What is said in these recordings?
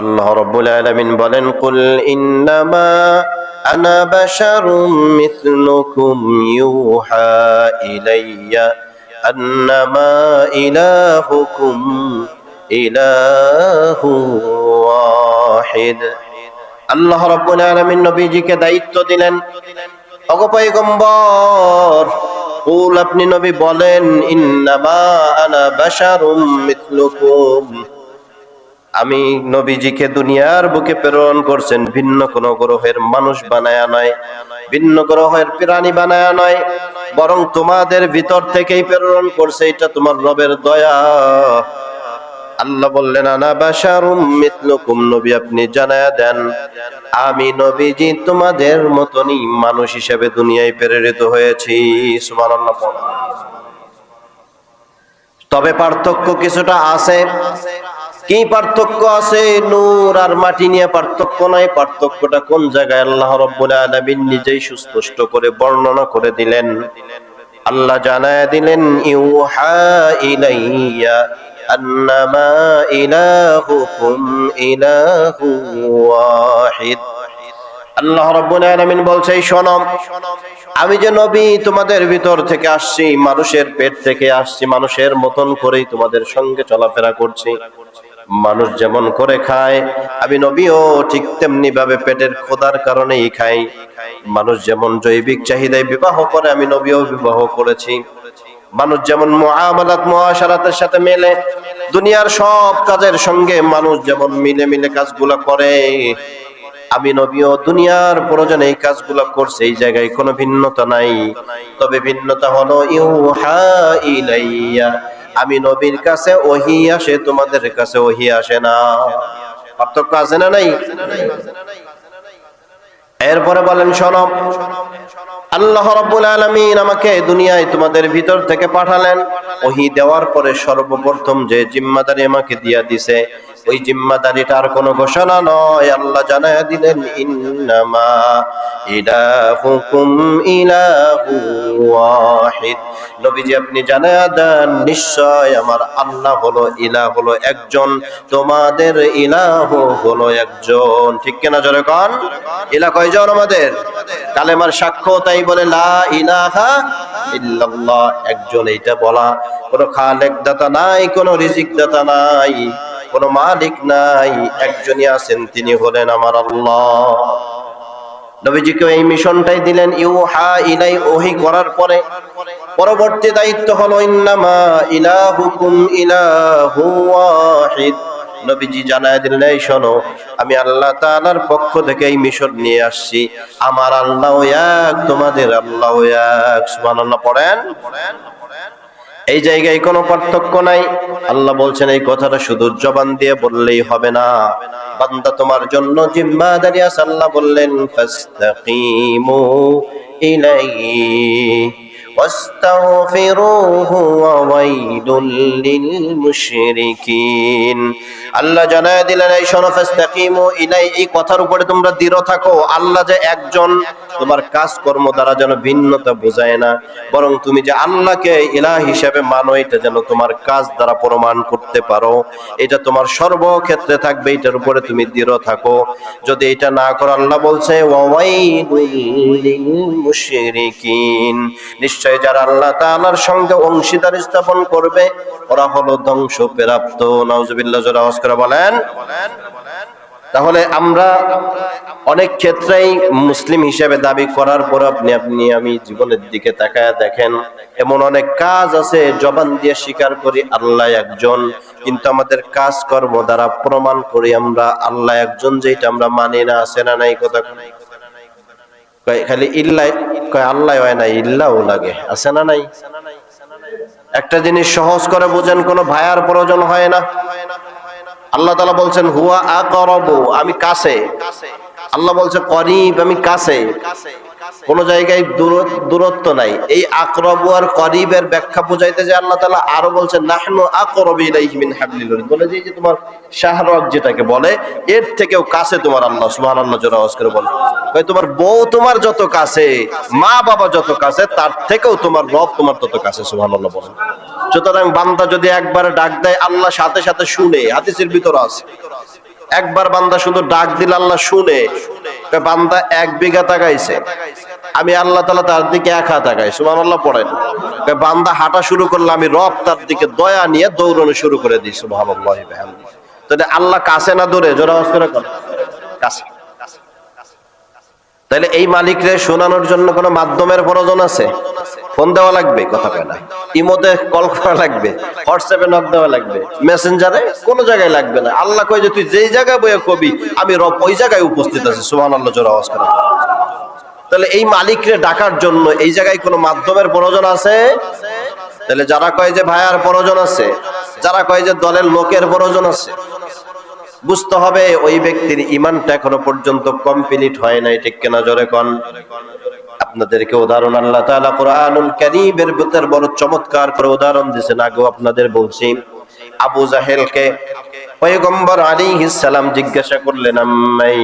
আল্লাহ রাব্বুল আলামিন বলেন, কুল ইন্নামা আনা বাশারুম মিথলুকুম ইউহা ইলাইয়া আন্নামা ইলাহুকুম ইলাহু ওয়াহিদ। আল্লাহ রাব্বুল আলামিন নবীজিকে দায়িত্ব দিলেন, ওগো পয়গম্বর, কুল আপনি নবী বলেন, ইন্নামা আনা বাশারুম মিথলুকুম, আমি নবীজিকে দুনিয়ার বুকে প্রেরণ করছেন ভিন্ন কোন গ্রহের মানুষ বানায়া নয়, ভিন্ন গ্রহের প্রাণী বানায়া নয়, বরং তোমাদের ভিতর থেকেই প্রেরণ করছে। এটা তোমার রবের দয়া। আল্লাহ বললেন, আনা বাশারুম মিথলুকুম, নবী আপনি জানায়া দেন, আমি নবীজি তোমাদের মতনই মানুষ হিসেবে দুনিয়ায় প্রেরিত হয়েছি। সুবহানাল্লাহ। তবে পার্থক্য কিছুটা আছে। কি পার্থক্য আছে? নূর আর মাটি নিয়ে পার্থক্য নাই। পার্থক্যটা কোন জায়গায় আল্লাহ রাব্বুল আলামিন নিজেই সুস্পষ্ট করে বর্ণনা করে দিলেন। আল্লাহ জানায়া দিলেন, ইউহা ইলাইয়া আন্নামা ইলাহুকুম ইলাহু ওয়াহিদ। আল্লাহ রাব্বুল আলামিন বলছে, শোনো, আমি যে নবী তোমাদের ভিতর থেকে আসছি, মানুষের পেট থেকে আসছি, মানুষের মতন করেই তোমাদের সঙ্গে চলাফেরা করছি। মানুষ যেমন করে খায়, আমি নবীও ঠিক তেমনি ভাবে পেটের ক্ষুধার কারণেই খাই। মানুষ যেমন জৈবিক চাহিদায় বিবাহ করে, আমি নবীও বিবাহ করেছি। মানুষ যেমন মুআমালাত মুআশারাতের সাথে মেলে, দুনিয়ার সব কাজের সঙ্গে মানুষ যেমন মিলে মিলে কাজগুলো করে, আমি নবীও দুনিয়ার প্রয়োজনে এই কাজগুলো করছে। এই জায়গায় কোনো ভিন্নতা নাই। তবে ভিন্নতা হলো, ইউহা ইলাইয়া, আমি নবীর কাছে ওহী আসে, তোমাদের কাছে ওহী আসে না। পার্থক্য আছে না নাই? এরপরে বলেন, শোনো, আল্লাহ রাব্বুল আলামিন আমাকে দুনিয়ায় তোমাদের ভিতর থেকে পাঠালেন। ওহী দেওয়ার পরে সর্বপ্রথম যে জিম্মাদারি আমাকে দিয়া দিছে, ওই জিম্মাদারিটার কোনো ঘোষণা নয়। আল্লাহ জানায়া দিলেন, ইন্নামা ইলাহুকুম ইলাহু ওয়াহিদ। নবীজি আপনি জানায়া দেন, নিশ্চয় আমার আল্লাহ হলো, ইলাহ হলো একজন, তোমাদের ইলাহ হলো একজন। ঠিক কিনা জোরে কোন? ইলাহ কয়জন আমাদের? কালেমার সাক্ষ্য তাই বলে, লা ইলাহা ইল্লাল্লাহ, একজন। এইটা বলা, কোনো খালেক দাতা নাই, কোনো রিজিক দাতা নাই, কোনো মালিক নাই, একজনই আছেন, তিনি হলেন আমার আল্লাহ। নবীজিকে এই মিশনটাই দিলেন। ইউহা ইলাই, ওহী করার পরে পরবর্তী দায়িত্ব হলো, ইন্নামা ইলাহুকুম ইলাহু ওয়াহিদ। নবীজি জানায় দিলেন, এই শোনো, আমি আল্লাহ তাআলার পক্ষ থেকে এই মিশন নিয়ে আসছি। আমার আল্লাহ এক, তোমাদের আল্লাহ এক। সুবহানাল্লাহ পড়েন। এই জায়গায় কোনো পার্থক্য নাই। আল্লাহ বলছেন, এই কথাটা শুধু জবান দিয়ে বললেই হবে না, বান্দা তোমার জন্য জিম্মাদারি আছে। আল্লাহ বললেন, ফাস্তাকিমু ইলাইহি ওয়াস্তাগফিরুহু ওয়া ওয়াইলুল লিল মুশরিকিন। আল্লাহ জানায় দিলেন, এই শোনো, ফাস্তাকিমু ইলাই, এই কথার উপরে তোমরা দৃঢ় থাকো। আল্লাহ যে একজন, তোমার কাজকর্ম দ্বারা যেন ভিন্নতা বোঝায় না, বরং তুমি যে আল্লাহকে ইলাহ হিসেবে মানো, এটা যেন তোমার কাজ দ্বারা প্রমাণ করতে পারো। এটা তোমার সর্বক্ষেত্রে থাকবে, এটার উপরে তুমি দৃঢ় থাকো। যদি এটা না করো, আল্লাহ বলছে, ওয়াইলুল লিল মুশরিকিন, নিশ্চয় যারা আল্লাহ তাআলার সঙ্গে অংশীদার স্থাপন করবে, ওরা হলো ধ্বংসপ্রাপ্ত। নাউজুবিল্লাহ, জোরে আওয়াজ করে বলেন। তাহলে আমরা অনেক ক্ষেত্রেই মুসলিম হিসেবে দাবি করার পর আপনি আমি জীবনের দিকে তাকায় দেখেন, এমন অনেক কাজ আছে জবান দিয়ে স্বীকার করি আল্লাহ একজন, কিন্তু আমাদের কাজকর্ম দ্বারা প্রমাণ করি আমরা আল্লাহ একজন, যেটা আমরা মানি না। আছে না নাই? কথা খালি ইল্লাহ কয়, আল্লাহ হয় না, ইল্লাও লাগে। আছে না নাই? একটা জিনিস সহজ করে বুঝেন, কোনো ভায়ার প্রয়োজন হয় না। আল্লাহ তাআলা বলছেন, হুয়া আকরাবু, আমি কাছে। আল্লাহ বলছে করিব, আমি কাছে। কোন জায়গায় দূরত্ব নাই। এই আকরাবু আর করিবের ব্যাখ্যা বুঝাইতে যে আল্লাহ তাআলা আরো বলছেন, নাহনু আকরাবু ইলাইহি মিন হাবলিল ওয়ারিদ, বলে যে তোমার শাহরগ যেটাকে বলে, এর থেকেও কাছে তোমার আল্লাহ। সুবহানাল্লাহ, জোরে আওয়াজ করে বলেন। ভাই, তোমার বউ তোমার যত কাছে, মা বাবা যত কাছে, তার থেকেও তোমার রব তোমার তত কাছে। সুবহানাল্লাহ বলেন। সুতরাং বান্দা যদি একবার ডাক দেয়, আল্লাহ সাথে সাথে শুনে, হাদিসের ভিতর আছে। একবার বান্দা শুধু ডাক দিল আল্লাহ শুনে, বান্দা 1 বিঘা তাকাইছে, আমি আল্লাহ তাআলা তার দিকে 1 হাত তাকাই, সুবহানাল্লাহ পড়েন। বান্দা হাঁটা শুরু করলে আমি রব তার দিকে দয়া নিয়ে দৌড়ানো শুরু করে দিই, সুবহানাল্লাহি বিহামদিহি। তাহলে আল্লাহ কাছে না দূরে? জোরে আওয়াজ করে কোন কাছে। তাহলে এই মালিকরে শোনানোর জন্য কোনো মাধ্যমের প্রয়োজন আছে? ফোন দেওয়া লাগবে? কথা কয় না। ইমোতে কল করা লাগবে? হোয়াটসঅ্যাপে নক দেওয়া লাগবে? মেসেঞ্জারে? কোনো জায়গায় লাগবে না। আল্লাহ কয় যে তুই যেই জায়গায় বইয়া কবি আমি রব ওই জায়গায় উপস্থিত আছি, সুবহানাল্লাহ জোরে আওয়াজ করে। তাহলে এই মালিকরে ডাকার জন্য এই জায়গায় কোনো মাধ্যমের প্রয়োজন আছে? তাহলে যারা কয় যে ভাইয়ার প্রয়োজন আছে, যারা কয় যে দলের লোকের প্রয়োজন আছে, বুঝতে হবে ওই ব্যক্তির ঈমানটা এখনো পর্যন্ত কমপ্লিট হয় নাই, ঠিক কিনা জোরে কোন। আপনাদেরকে উদাহরণ আল্লাহ তাআলা কুরআনুল কারীমের ভিতর বড় চমৎকার করে উদাহরণ দিয়েছেন। আগেও আপনাদের বলছি, আবু জাহেলকে পয়গম্বর আলাইহিস সালাম জিজ্ঞাসা করলেন, আম্মাই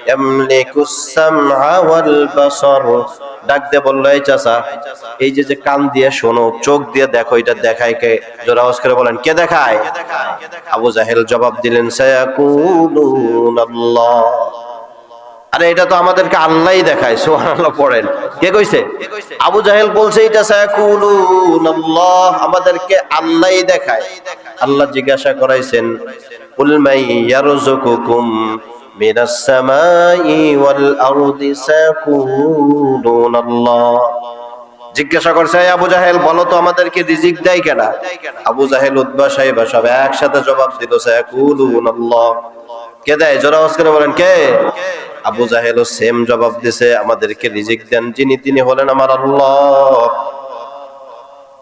ইয়ামলিকুস সামআ ওয়াল বাসার, ডাক দিয়ে বলল, এই চাচা, এই যে কান দিয়ে শোনো, চোখ দিয়ে দেখো, এটা দেখায় কে? জোরে আওয়াজ করে বলেন, কে দেখায়? আবু জাহেল জবাব দিলেন, সায়াকুলুনাল্লাহ, আরে এটা তো আমাদেরকে আল্লাহই দেখায়, সুবহানাল্লাহ পড়েন। কে কইছে? আবু জাহেল বলছে এটা সায়াকুলুনাল্লাহ, আমাদেরকে আল্লাহই দেখায়। আল্লাহ জিজ্ঞাসা করাইছেন, কুল মান ইয়ারযুকুকুম মিনাস সামাই ওয়াল আরদি, সায়াকুলুনাল্লাহ। জিজ্ঞাসা করছে, আবু জাহেল বলো তো আমাদেরকে রিজিক দেয় কেনা? আবু জাহেল, উতবা, সাইবা সব একসাথে জবাব দিল, সায়াকুলুনাল্লাহ। কে দেয়? জোরে আওয়াজ করে বলেন, কে? আবু জাহেলও সেম জবাব দিছে, আমাদেরকে রিজিক দেন যিনি, তিনি হলেন আমার আল্লাহ।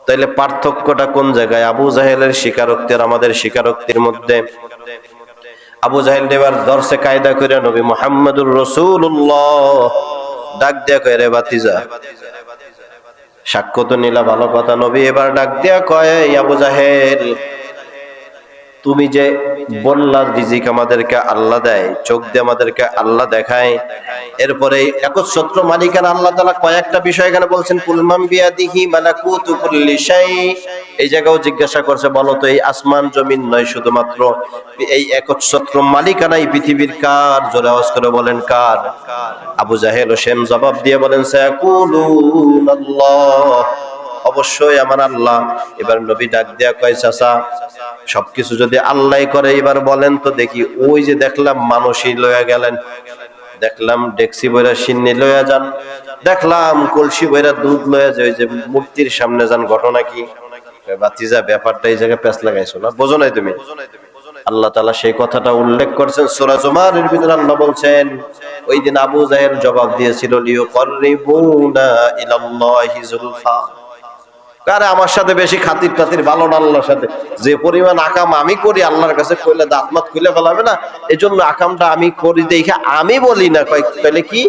তাইলে পার্থক্যটা কোন জায়গায়? আবু জাহেলের স্বীকারোক্তি আর আমাদের স্বীকারোক্তির মধ্যে। আবু জাহেল এবার দর্শে কায়দা করে নবী মুহাম্মদুর রাসূলুল্লাহ ডাক দিয়া কয়, রে বাতিজা, সাক্ষ্য তো নিলা, ভালো কথা। নবী এবার ডাক দিয়া কয়, আবু জাহেল, তুমি যে বললা রিজিক আমাদেরকে আল্লাহ দেয়, চোখ দিয়ে আমাদেরকে আল্লাহ দেখায়, এরপরে একচ্ছত্র মালিকান আল্লাহ তাআলা কয়েকটা বিষয় এখানে বলছেন, কুল মান বিয়াদিহি মালাকুতু কুল্লি শাই। এই জায়গাও জিজ্ঞাসা করছে, বলো তো এই আসমান জমিন নয়, শুধুমাত্র এই একচ্ছত্র মালিকানাই পৃথিবীর কার? জোরে আওয়াজ করে বলেন, কার? আবু জাহেল সেম জবাব দিয়ে বলেন, সায়াকুলুনাল্লাহ, অবশ্যই আমার আল্লাহ। এবার নবী ডাক দিয়া কয়, চাচা, সবকিছু যদি আল্লাহ করে, এবার বলেন তো দেখি, ওই যে দেখলাম মানুষই লয়া গেলেন, দেখলাম ডেক্সি বইরা সিন্নি লয়া যান, দেখলাম কলসি বইরা দুধ লয়া যায়, ওই যে মূর্তির সামনে যান, ঘটনা কি? বাতিজা, ব্যাপারটা এই জায়গায় প্যাঁচ লাগাইছো না, বোঝো নাই তুমি? আল্লাহ তাআলা সেই কথাটা উল্লেখ করছেন সূরা জুমারের ভিতরে। আল্লাহ বলছেন, ওই দিন আবু জাহেল জবাব দিয়েছিল, লিয়ুকাররিবুনা ইলাল্লাহি যুলফা, আরে আমার সাথে বেশি খাতির টাতির ভালো না আল্লাহর সাথে, যে পরিমাণ আকাম আমি করি আল্লাহর কাছে কইলে দাঁতমাত খুলে ফেলাবে না, এই জন্য আকামটা আমি করি দেখে আমি বলি না। কয় তাহলে কি?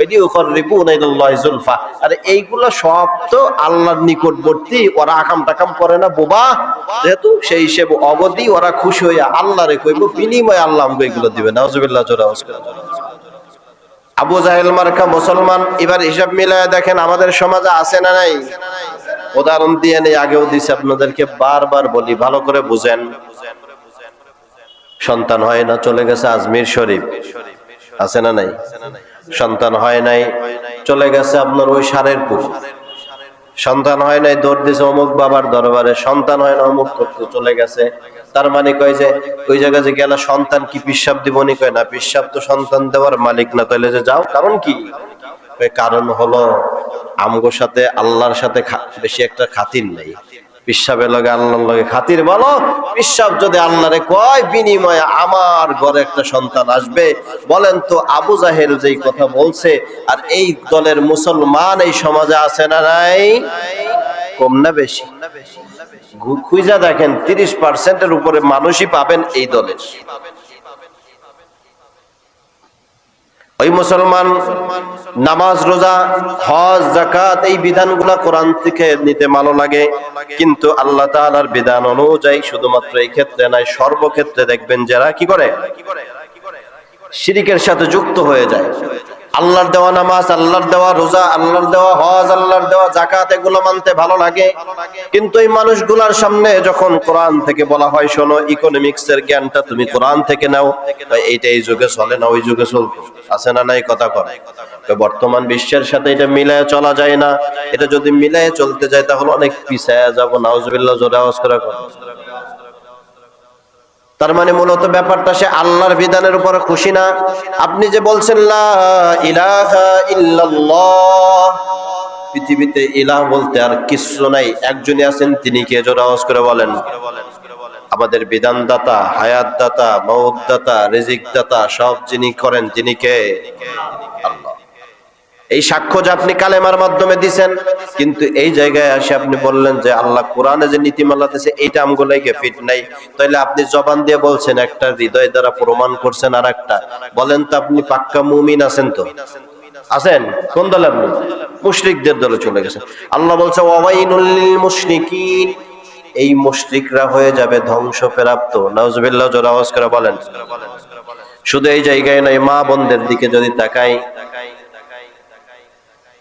লিয়ুকাররিবুনা ইলাল্লাহি যুলফা, আরে এইগুলা সব তো আল্লাহর নিকটবর্তী, ওরা আকাম টাকাম করে না বোবা, যেহেতু সেই হিসেবে অগতি ওরা খুশি হইয়া আল্লাহরে কইব, বিনিময়ে আল্লাহ আমাকে এগুলো দিবে। নাউজুবিল্লাহ, জোরে আওয়াজ করে। আবু জাহেল মার্কা মুসলমান। এবার হিসাব মিলায় দেখেন আমাদের সমাজে আছে না নাই? উদাহরণ দিয়ে নেই, আগেও দিছি আপনাদেরকে, বারবার বলি, ভালো করে বুঝেন। সন্তান হয় না, চলে গেছে আজমির শরীফ, আছে না নাই? সন্তান হয় নাই, চলে গেছে আপনার ওই সারের পুকুর। সন্তান হয় নাই, দৌড় দিছে অমুক বাবার দরবারে। সন্তান হয় না, অমুক করতে চলে গেছে। তার মানে কয় যে ওই জায়গায় যে গেল, সন্তান কি পিশাব দিবনি? কয় না, পিশাব তো সন্তান দেওয়ার মালিক না। তাহলে যে যাও, কারণ কি? কারণ হলো আমগোর সাথে আল্লাহর সাথে বেশি একটা খাতির নাই। পিশাবের লগে আল্লাহর লগে খাতির বলো। পিশাব যদি আল্লাহরে কয়, বিনিময়ে আমার ঘরে একটা সন্তান আসবে। বলেন তো আবু জাহেল যেই কথা বলছে, আর এই দলের মুসলমান এই সমাজে আছে না নাই? কম না বেশি? খুঁজা দেখেন, 30% উপরে মানুষই পাবেন এই দলের। ওই মুসলমান নামাজ, রোজা, হজ, যাকাত, এই বিধানগুলা কোরআন থেকে নিতে ভালো লাগে, কিন্তু আল্লাহ তাআলার বিধান অনুযায়ী শুধুমাত্র এই ক্ষেত্রে নয়, সর্বক্ষেত্রে দেখবেন যারা কি করে, শিরকের সাথে যুক্ত হয়ে যায়। আল্লাহর দেওয়া নামাজ, আল্লাহর দেওয়া রোজা, আল্লাহর দেওয়া হজ, আল্লাহর দেওয়া যাকাত, এগুলো মানতে ভালো লাগে। কিন্তু এই মানুষগুলার সামনে যখন কোরআন থেকে বলা হয় শোনো ইকোনমিক্স এর জ্ঞানটা তুমি কোরআন থেকে নাও, এইটা এই যুগে চলে না ওই যুগে চলতো, আছে না নাই কথা কয়। বর্তমান বিশ্বের সাথে এটা মিলায় চলা যায় না। এটা যদি মিলায় চলতে যায় তাহলে অনেক পিছায়া যাব। নাউজুবিল্লাহ, জোরে আওয়াজ করে কথা। তার মানে মূলত ব্যাপারটা সে আল্লাহর বিধানের উপরে খুশি না। আপনি যে বলছেন লা ইলাহা ইল্লাল্লাহ, পৃথিবীতে ইলাহ বলতে আর কিছু নাই, একজনই আছেন, তিনি কে? জোরে আওয়াজ করে বলেন। আমাদের বিধানদাতা, হায়াত দাতা, মউত দাতা, রিজিক দাতা, সব যিনি করেন তিনি কে? আল্লাহ। এই সাক্ষ্য যে আপনি কালেমার মাধ্যমে দিবেন, কিন্তু এই জায়গায় এসে আপনি বললেন যে আল্লাহ কোরআনে যে নীতিমালা দিয়েছে এইটা আমগুলোকে ফিট নাই, তাহলে আপনি জবান দিয়ে বলছেন একটা, হৃদয় দ্বারা প্রমাণ করছেন আর একটা। বলেন তো আপনি পাক্কা মুমিন আছেন তো? আছেন? কোন দলে আপনি? মুশরিকদের দলে চলে গেছেন। আল্লাহ বলছে ওয়াইনুল লিল মুশরিকিন, এই মুশরিকরা হয়ে যাবে ধ্বংসপ্রাপ্ত। নাউজুবিল্লাহ, জোরে আওয়াজ করে বলেন। শুধু এই জায়গায় নয়, মা বোনদের দিকে যদি তাকাই,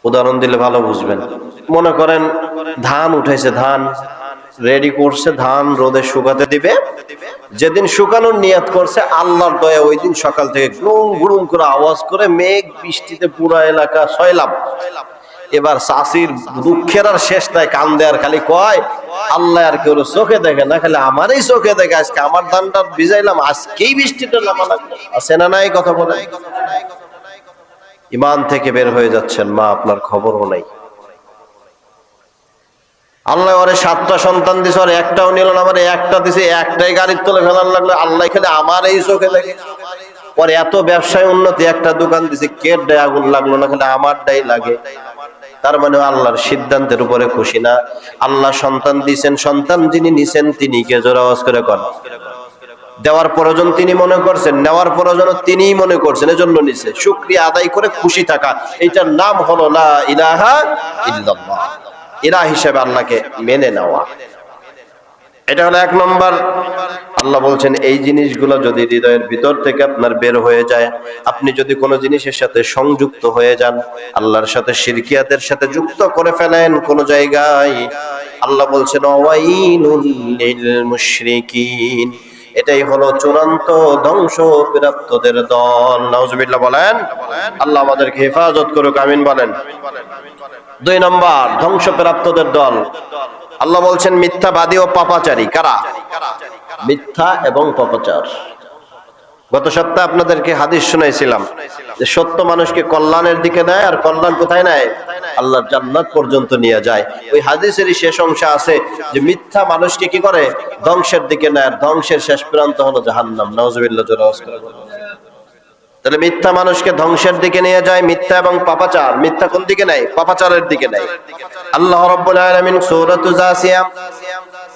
উদাহরণ দিলে ভালো বুঝবেন। মনে করেন ধান উঠেছে, ধান রেডি করছে, ধান রোদে শুকাতে দিবে। যেদিন শুকানোর নিয়াত করছে, আল্লাহর দয়া ওই দিন সকাল থেকে গুড়ুম গুড়ুম করে আওয়াজ করে মেঘ বৃষ্টিতে পুরো এলাকা সয়লাভ। এবার চাষির দুঃখের আর শেষ নাই, কান্দে আর খালি কয় আল্লাহ আর কেউ চোখে দেখে না, খালি আমারই চোখে দেখে, আজকে আমার ধানটা ভিজাইলাম, আজকেই বৃষ্টিটা নামা লাগবে। আছে না নাই কথা বলে? ইমান থেকে বের হয়ে যাচ্ছেন, মা আপনার খবরও নাই। আল্লাহ ওরে 7টা সন্তান দিছে, ওর একটাও নিল না, আমার একটা দিছে, একটাই গাড়ির তলে ফেলার লাগলো, আল্লাহ খেলে আমার এই চোখে দেখে। ওর এত ব্যবসায় উন্নতি, একটা দোকান দিছে, কের ডায় আগুন লাগলো না, খেলে আমার ডাই লাগে। তার মানে আল্লাহর সিদ্ধান্তের উপরে খুশি না। আল্লাহ সন্তান দিয়েছেন, সন্তান যিনি নিছেন তিনি কে? জোরে আওয়াজ করে কর। দেওয়ার প্রয়োজন তিনি মনে করছেন, নেওয়ার প্রয়োজন তিনিই মনে করছেন, এজন্য নিছে। শুকরিয়া আদায় করে খুশি থাকা, এইটার নাম হলো লা ইলাহা ইল্লাল্লাহ। ইলাহ হিসেবে আল্লাহকে মেনে নেওয়া, এটা হলো 1 নম্বর। আল্লাহ বলছেন এই জিনিসগুলো যদি হৃদয়ের ভিতর থেকে আপনার বের হয়ে যায়, আপনি যদি কোনো জিনিসের সাথে সংযুক্ত হয়ে যান, আল্লাহর সাথে শিরকিয়াতের সাথে যুক্ত করে ফেলেন কোন জায়গায়, আল্লাহ বলছেন ওয়াইনুল লিল মুশরিকিন, এটাই হলো চূড়ান্ত ধ্বংসপ্রাপ্তদের দল। নাউজুবিল্লাহ বলেন। আল্লাহ আমাদেরকে হেফাজত করুক, আমিন বলেন। 2 নম্বর ধ্বংসপ্রাপ্তদের দল, আল্লাহ বলছেন মিথ্যাবাদী ও পাপাচারী। কারা? মিথ্যা এবং পাপাচার। গত সপ্তাহে আপনাদেরকে হাদিস শুনাইছিলাম যে সত্য মানুষকে কল্যাণের দিকে নেয়, আর কল্যাণ কোথায় নেয়? আল্লাহর জান্নাত পর্যন্ত নিয়ে যায়। ওই হাদিসেরই শেষ অংশে আছে যে মিথ্যা মানুষকে কি করে? ধ্বংসের দিকে নেয়, আর ধ্বংসের শেষ প্রান্ত হলো জাহান্নাম। নাউজুবিল্লাহ, জোরে আওয়াজ করে বলুন। তাহলে মিথ্যা মানুষকে ধ্বংসের দিকে নিয়ে যায়, মিথ্যা এবং পাপাচার। মিথ্যা কোন দিকে নেয়? পাপাচারের দিকে নেয়। আল্লাহ রাব্বুল আলামিন সূরাতুল জাসিয়া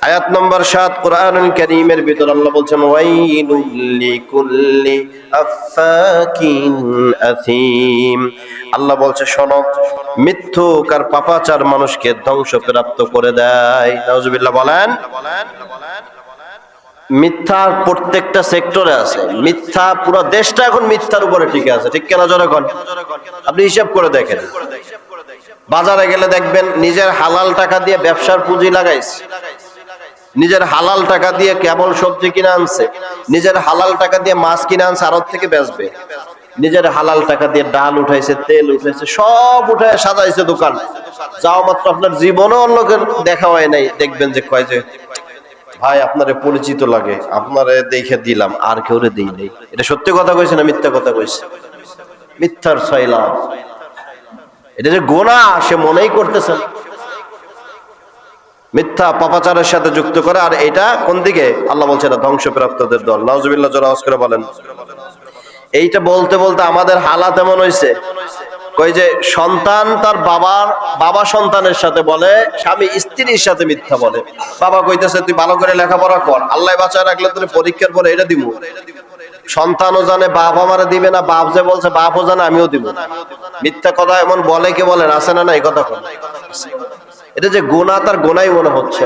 আয়াত নম্বর 7 কোরআনুল কারীমের ভিতর আল্লাহ বলছেন ওয়াইলুল লিকুল্লি আফাকিন আথীম। আল্লাহ বলছে শোনো, মিথ্যুক আর পাপাচার মানুষকে ধ্বংসপ্রাপ্ত করে দেয়। নাউজুবিল্লাহ বলেন। মিথ্যার প্রত্যেকটা সেক্টরে আছে মিথ্যা, পুরো দেশটা এখন মিথ্যার উপরে টিকে আছে, ঠিক কেনা? জোরে কোন। আপনি হিসাব করে দেখেন, বাজারে গেলে দেখবেন নিজের হালাল টাকা দিয়ে ব্যবসার পুঁজি লাগাইছে, নিজের হালাল টাকা দিয়ে কেবল সবজি কিনে আনছে, নিজের হালাল টাকা দিয়ে মাছ কিনে আনছে, আড়ত থেকে বেচবে, নিজের হালাল টাকা দিয়ে ডাল উঠাইছে, তেল উঠাইছে, সব উঠায় সাজাইছে দোকান। যাও মাত্র আপনার জীবনেও লোকের দেখা হয় নাই, দেখবেন যে কয় যে ভাই আপনারে পরিচিত লাগে, আপনারে দেখে দিলাম, আর কেউ রে দেই নাই। এটা সত্যি কথা কইছে না মিথ্যা কথা কইছে? মিথ্যার ছয়লা, এটা যে গোনাহ সে মনেই করতেছেন। মিথ্যা পাপাচারের সাথে যুক্ত করে, আর এটা কোন দিকে? আল্লাহ বলছে এটা ধ্বংসপ্রাপ্তদের দল। নাউজুবিল্লাহ, জোরে আওয়াজ করে বলেন। এইটা বলতে বলতে আমাদের হালাত এমন হয়েছে, কই যে সন্তান তার বাবা সন্তানের সাথে বলে, স্বামী স্ত্রীর সাথে মিথ্যা বলে। বাবা কইতেছে তুই ভালো করে লেখাপড়া কর, আল্লাহ বাঁচায় রাখলে তুই পরীক্ষার পরে এটা দিব। সন্তানও জানে বাপ আমারে দিবে না, বাপ যে বলছে বাপও জানে আমিও দিব। মিথ্যা কথা এমন বলে কে বলেন? আছে না নাই কথা? এটা যে গুনাহ, তার গুনাই মনে হচ্ছে।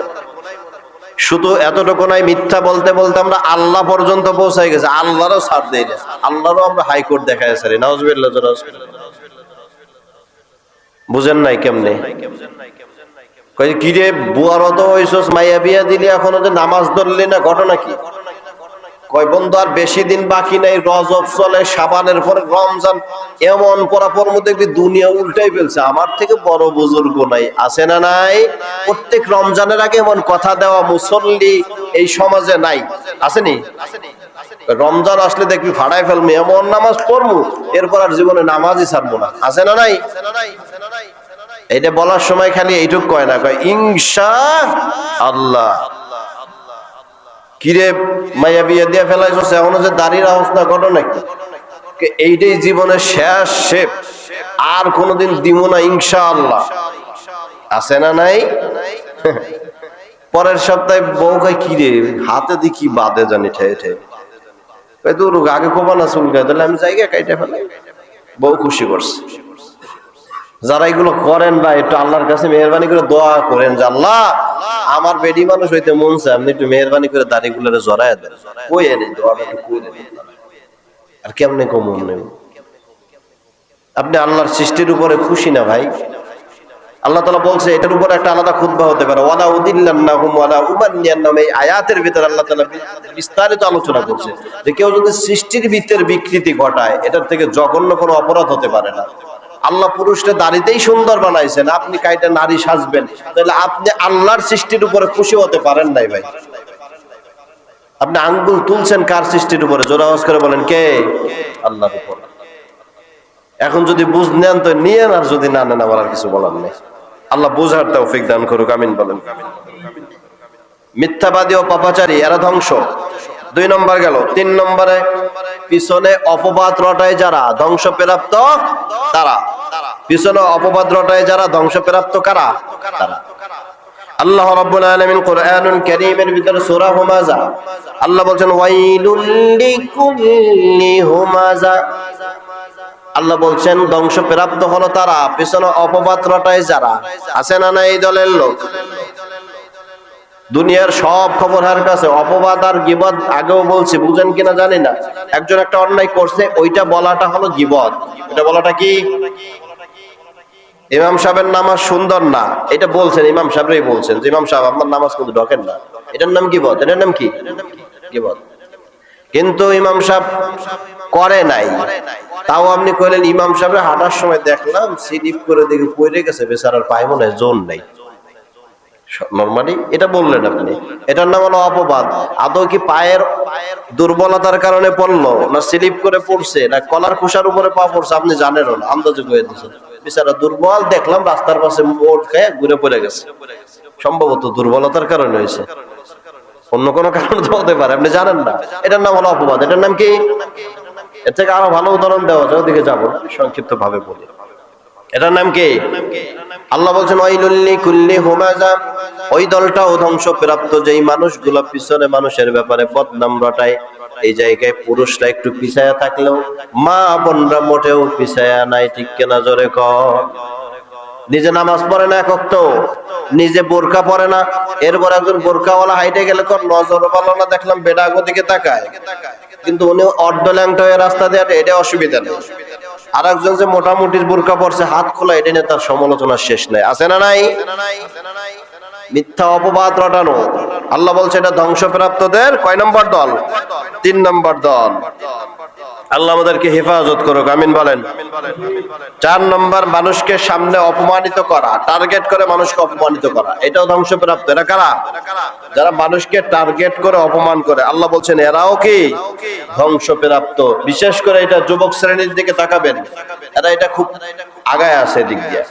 শুধু এতটুকু নাই, মিথ্যা বলতে বলতে আমরা আল্লাহ পর্যন্ত পৌঁছাই গেছে। আল্লাহরও ছাড় দেই না, আল্লাহরও আমরা হাইকোর্ট দেখায় সারি। নাউজুবিল্লাহ, বুঝেন নাই কেমনে? কই কি রে বুয়ার তো হইছস, মাইয়া বিয়া দিলি, এখনো যে নামাজ ধরলি না, ঘটনা কি? কয় বন্ধু আর বেশি দিন বাকি নাই, রজব চলে, শাবানের পরে রমজান, এমন পরাপর মধ্যে দেখবি দুনিয়া উল্টাই ফেলছে, আমার থেকে বড় বুজুর্গ নাই, আছে না নাই? প্রত্যেক রমজানের আগে এমন কথা দেওয়া মুসল্লি এই সমাজে নাই, আসেনি? রমজান আসলে দেখবি ফাড়াই ফেলবো, এমন নামাজ পড়বো, এরপর আর জীবনে নামাজই ছাড়বো না, আছে না নাই? এইটা বলার সময় খালি এইটুক কয় না, কয় ইনশা আল্লাহ। কিরে মাইয়া বিয়ে দিয়ে ফেলাইছস, এখনো যে দাড়ির অবস্থা, ঘটনা কি? এইটাই জীবনের শেষ শেপ, আর কোনোদিন দিব না ইনশাআল্লাহ, আছে না নাই? পরের সপ্তাহে বউ কয় কিরে হাতে দি কি বাদে জানি ঠেয়ে ঠেয়ে, তোর আগে কোবা না চুলকায়, তাহলে আমি জায়গা কাইটা ফেলাই, বউ খুশি করছে। যারা এগুলো করেন বা একটু আল্লাহর কাছে মেহরবানি করে দোয়া করেন যে আল্লাহ আমার বেডি মানুষ হইতে মন চায়, আপনি একটু মেহরবানি করে দাড়িগুলো জড়ায় দেন, কই এনে দোয়াটা একটু কইলেন। আর কেমনে কমন নেই? আপনি আল্লাহর সৃষ্টির উপরে খুশি না ভাই? আল্লাহ তাআলা বলছে এটার উপর একটা আলাদা খুতবা হতে পারে, ওয়ালা উদিল্লান্নাহুম ওয়ালা উমান্নিয়ান্নাহুম। এই আয়াতের ভিতরে আল্লাহ তাআলা বিস্তারিত আলোচনা করছে যে কেউ যদি সৃষ্টির ভিতরে বিকৃতি ঘটায়, এটার থেকে জঘন্য কোনো অপরাধ হতে পারে না। আল্লাহ পুরুষকে দাড়িতেই সুন্দর বানাইছেন, আপনি কাইটা নারী সাজবেন, তাহলে আপনি আল্লাহর সৃষ্টির উপরে খুশি হতে পারেন নাই ভাই। আপনি আঙ্গুল তুলছেন কার সৃষ্টির উপরে? জোরে আওয়াজ করে বলেন কে? আল্লাহর উপর। এখন যদি বুঝ নেন তো নিয়েন, আর যদি না নেন আমার আর কিছু বলার নেই। আল্লাহ বুঝার তৌফিক দান করুক, আমিন বলেন। মিথ্যাবাদী ও পাপাচারী এরা ধ্বংস, 2 নম্বর গেল। 3 নম্বরে পিছনে অপবাদ রটায় যারা ধ্বংসপ্রাপ্ত তারা। পিছনে অপবাদ রটায় যারা ধ্বংসপ্রাপ্ত কারা? তারা। আল্লাহ রাব্বুল আলামিন কোরআনুল কারীমের ভিতরে সূরা হুমাযা আল্লাহ বলেন ওয়াইলুল লিকুল্লি হুমাযা। আল্লাহ বলছেন ধ্বংসপ্রাপ্ত হলো তারা, পিছনে অপবাদ রটায় যারা। আছে না নাই এই দলের লোক? দুনিয়ার সব খবর হার কাছে, অপবাদ আর গীবত আগেও বলছি, বুঝেন কিনা জানি না। একজন একটা অন্যায় করছে, ওইটা বলাটা হলো গীবত। এটা বলাটা কি? ইমাম সাহেবের নামাজ সুন্দর না, এটা বলছেন, ইমাম সাহেবই বলছেন যে ইমাম সাহেব আপনার নামাজ কিন্তু ঢোকেন না, এটার নাম গীবত। এটার নাম কি? গীবত। কিন্তু ইমাম সাহেব করে নাই, তাও আপনি কইলেন ইমাম সাহেব হাঁটার সময় দেখলাম স্লিপ করে দেখে পড়ে গেছে, বেচারার পায়ে মনে হয় জোর নাই। নরমালি এটা বললেন আপনি, এটার নাম হলো অপবাদ। আদৌ কি পায়ের দুর্বলতার কারণে পড়লো, না স্লিপ করে পড়ছে, না কলার খোসার উপরে পা পড়ছে, আপনি জানেনও না, আন্দাজে কয়ে দিচ্ছেন বেচারা দুর্বল, দেখলাম রাস্তার পাশে মোড় খেয়ে ঘুরে পড়ে গেছে, সম্ভবত দুর্বলতার কারণে হয়েছে, অন্য কোনো কারণ তো হতে পারে, আপনি জানেন না। এটার নাম হলো অপবাদ। এটার নাম কি? এর থেকে আরো ভালো উদাহরণ দেওয়া যায়, ওদিকে যাবো, সংক্ষিপ্ত ভাবে বলি। এটার নাম কি? আল্লাহ বলছেন ওয়াইলুল লিকুল্লি হুমাযা, ওই দলটাও ধ্বংসপ্রাপ্ত যেই মানুষগুলো পিছনে মানুষের ব্যাপারে বদনাম রটায়। এই জায়গায় পুরুষরা একটু পিছায়া থাকলেও মা বোনরা মোটেও পিছায়া নাই, ঠিক কিনা জোরে কর। নিজে নামাজ পড়ে না, এক ওয়াক্ত নিজে বোরকা পরে না, এরপর একজন বোরকাওয়ালা হাইটে গেলে কোন নজর ভালো না, দেখলাম বেডাগো দিকে তাকায়, কিন্তু উনি অর্ধ ল্যাংটা হয়ে রাস্তা দিয়ে এটা অসুবিধা নেই। আর একজন যে মোটামুটি বোরকা পরছে হাত খোলা, এটা নিয়ে তার সমালোচনার শেষ নাই, আছে না নাই? মিথ্যা অপবাদ রটানো, আল্লাহ বলছে এটা ধ্বংসপ্রাপ্তদের কয় নম্বর দল? 3 নম্বর দল। আল্লাহ আমাদেরকে হেফাজত করুক, আমিন বলেন। 4 নম্বর, মানুষকে সামনে অপমানিত করা, টার্গেট করে মানুষকে অপমানিত করা, এটাও ধ্বংসপ্রাপ্ত। এরা কারা? যারা মানুষকে টার্গেট করে অপমান করে, আল্লাহ বলছেন এরাও কি? ধ্বংসপ্রাপ্ত। বিশেষ করে এটা যুবক শ্রেণীর দিকে তাকাবেন, এরা এটা খুব আগায় আছে দিক দিয়ে।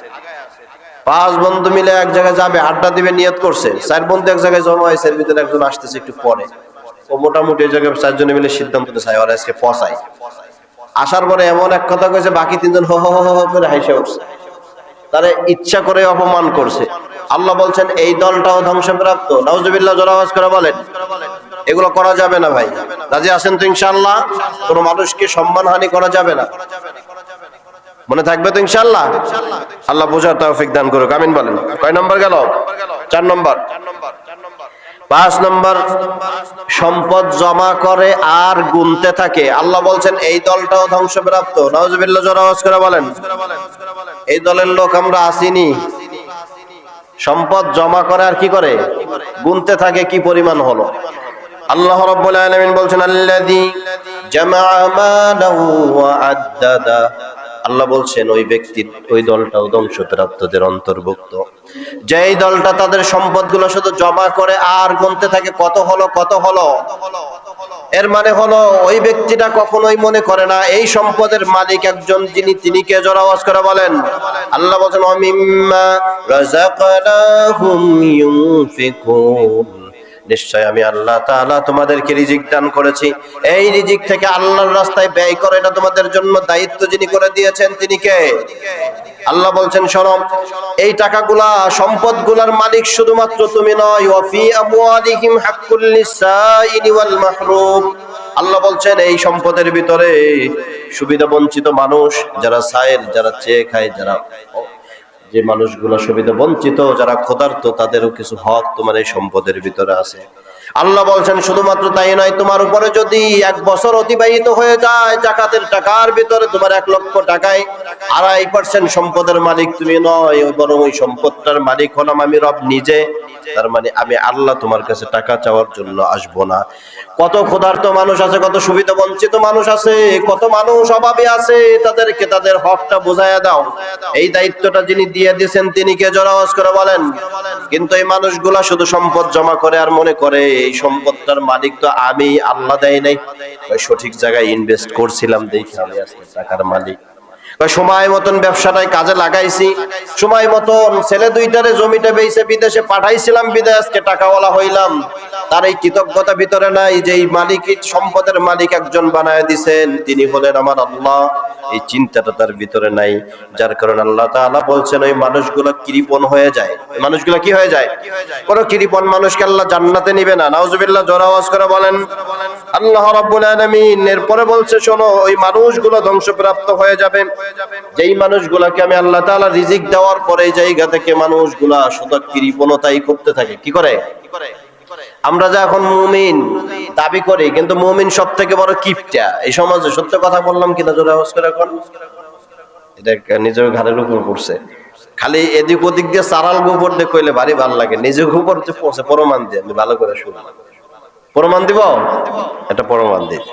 5 বন্ধু মিলে এক জায়গায় যাবে, আড্ডা দিবে নিয়ত করছে, 4 বন্ধু এক জায়গায় জমা হয়েছে, এর ভিতরে একজন আসতেছে একটু পরে, ও মোটামুটি এই জায়গায় 4 জনে মিলে সিদ্ধান্ত নিতে চায় ওরা আজকে পচাই। আসার পরে এমন এক কথা কইছে, বাকি 3 জন হো হো হো করে হাসে উঠছে, তারে ইচ্ছা করে অপমান করছে। আল্লাহ বলছেন এই দলটাও ধ্বংসপ্রাপ্ত। নাউজুবিল্লাহ, জোরে আওয়াজ করে বলেন। এগুলো করা যাবে না ভাই, রাজি আছেন তো ইনশাআল্লাহ? কোনো মানুষকে সম্মানহানি করা যাবে না, মনে থাকবে তো ইনশাআল্লাহ? আল্লাহ বোঝার তৌফিক দান করুক, আমিন বলেন। কয় নম্বর গেল? 4 নম্বর। 5 নম্বর, সম্পদ জমা করে আর গুনতে থাকে, আল্লাহ বলছেন এই দলটাও ধ্বংসপ্রাপ্ত। নাউজুবিল্লাহ, জোরে আওয়াজ করে বলেন। এই দলের লোক আমরা আসিনি। সম্পদ জমা করে আর কি করে, গুনতে থাকে কি পরিমাণ হলো। আল্লাহ রাব্বুল আলামিন বলছেন আল্লাযী জামাআ মালাহু ওয়া আদ্দাদা। আল্লাহ বলছেন ওই ব্যক্তির, ওই দলটাও ধ্বংসপ্রাপ্তদের অন্তর্ভুক্ত, যেই দলটা তাদের সম্পদগুলো শুধু জমা করে আর গুনতে থাকে কত হলো কত হলো। এর মানে হলো ওই ব্যক্তিটা কখনোই মনে করে না এই সম্পদের মালিক একজন যিনি, তিনি কে? জোরে আওয়াজ করে বলেন। আল্লাহ বলেন ওয়া মিম্মা রাযাকনাহুম ইউনফিকুন। নিশ্চয় আমি আল্লাহ তাআলা তোমাদেরকে রিজিক দান করেছি, এই রিজিক থেকে আল্লাহর রাস্তায় ব্যয় করো, এটা তোমাদের জন্য দায়িত্ব যিনি করে দিয়েছেন তিনি কে? আল্লাহ বলছেন শোনো, এই টাকাগুলা, সম্পদগুলার মালিক শুধুমাত্র তুমি নয়। ওয়া ফি আমওয়ালিহিম হাক্কুল লিসাইলি ওয়াল মাহরুম। আল্লাহ বলছেন এই সম্পদের ভিতরে সুবিধা বঞ্চিত মানুষ, যারা সায়েল, যারা চেয়ে খায়, যারা যে মানুষগুলো সুবিধা বঞ্চিত, যারা ক্ষুধার্ত, তাদেরও কিছু হক তোমার এই সম্পদের ভিতরে আছে। আল্লাহ বলছেন শুধুমাত্র তাই নয়, তোমার উপরে যদি 1 বছর অতিবাহিত হয়ে যায়, জাকাতের টাকার ভিতরে তোমার 1 লক্ষ টাকায় 2.5% সম্পদের মালিক তুমি নয়, বরং ওই সম্পদটার মালিক হলাম আমি রব নিজে। তার মানে আমি আল্লাহ তোমার কাছে টাকা চাওয়ার জন্য আসবো না। কত ক্ষুধার্ত মানুষ আছে, কত সুবিধা বঞ্চিত মানুষ আছে, কত মানুষ অভাবে আছে, তাদেরকে তাদের হকটা বুঝাইয়া দাও। এই দায়িত্বটা যিনি দিয়ে দিয়েছেন তিনি কে? জোরে আওয়াজ করে বলেন। কিন্তু এই মানুষগুলা শুধু সম্পদ জমা করে আর মনে করে এই সম্পদটার মালিক তো আমি, আল্লাহ দেয় নাই, সঠিক জায়গায় ইনভেস্ট করছিলাম দেখি আমি আজকে টাকার মালিক। সময় মতন ব্যবসাটাই কাজে লাগাইছি, সময় মতন ছেলে 2টারে জমিটা বেচে বিদেশে পাঠাইছিলাম, বিদেশ আজকে টাকাওয়ালা হইলাম। তার এই কৃতজ্ঞতা ভিতরে নাই যে এই মালিক, সম্পদের মালিক একজন বানায় দিছেন, তিনি হলেন আমার আল্লাহ। এই চিন্তাটা তার ভিতরে নাই, যার কারণে আল্লাহ তাআলা বলছেন ওই মানুষগুলো কৃপণ হয়ে যায়। এই মানুষগুলো কি হয়ে যায়? কোন কৃপণ মানুষকে আল্লাহ জান্নাতে নিবে না। নাউজুবিল্লাহ, জোরে আওয়াজ করে বলেন। আল্লাহ রাব্বুল আলামিন এরপরে বলছে শোনো, ওই মানুষগুলো ধ্বংসপ্রাপ্ত হয়ে যাবে যেই মানুষগুলোকে আমি আল্লাহ তাআলা রিজিক দেওয়ার পরে এই জায়গা থেকে মানুষগুলা শুধু কৃপণতাই করতে থাকে। কি করে? আমরা যে এখন মুমিন দাবি করি, কিন্তু মুমিন সব থেকে বড় কিপটা এই সমাজে। সত্য কথা বললাম কিনা? জোরে আওয়াজ করে এখন। এটা নিজের ঘাড়ের উপর পড়ছে, খালি এদিক ওদিক দিয়ে চারাল গোবর দিয়ে কইলে ভারী ভালো লাগে, নিজের উপর পড়ছে। প্রমাণ দিয়ে আমি ভালো করে শুনি। প্রমাণ দিব, এটা প্রমাণ দিই।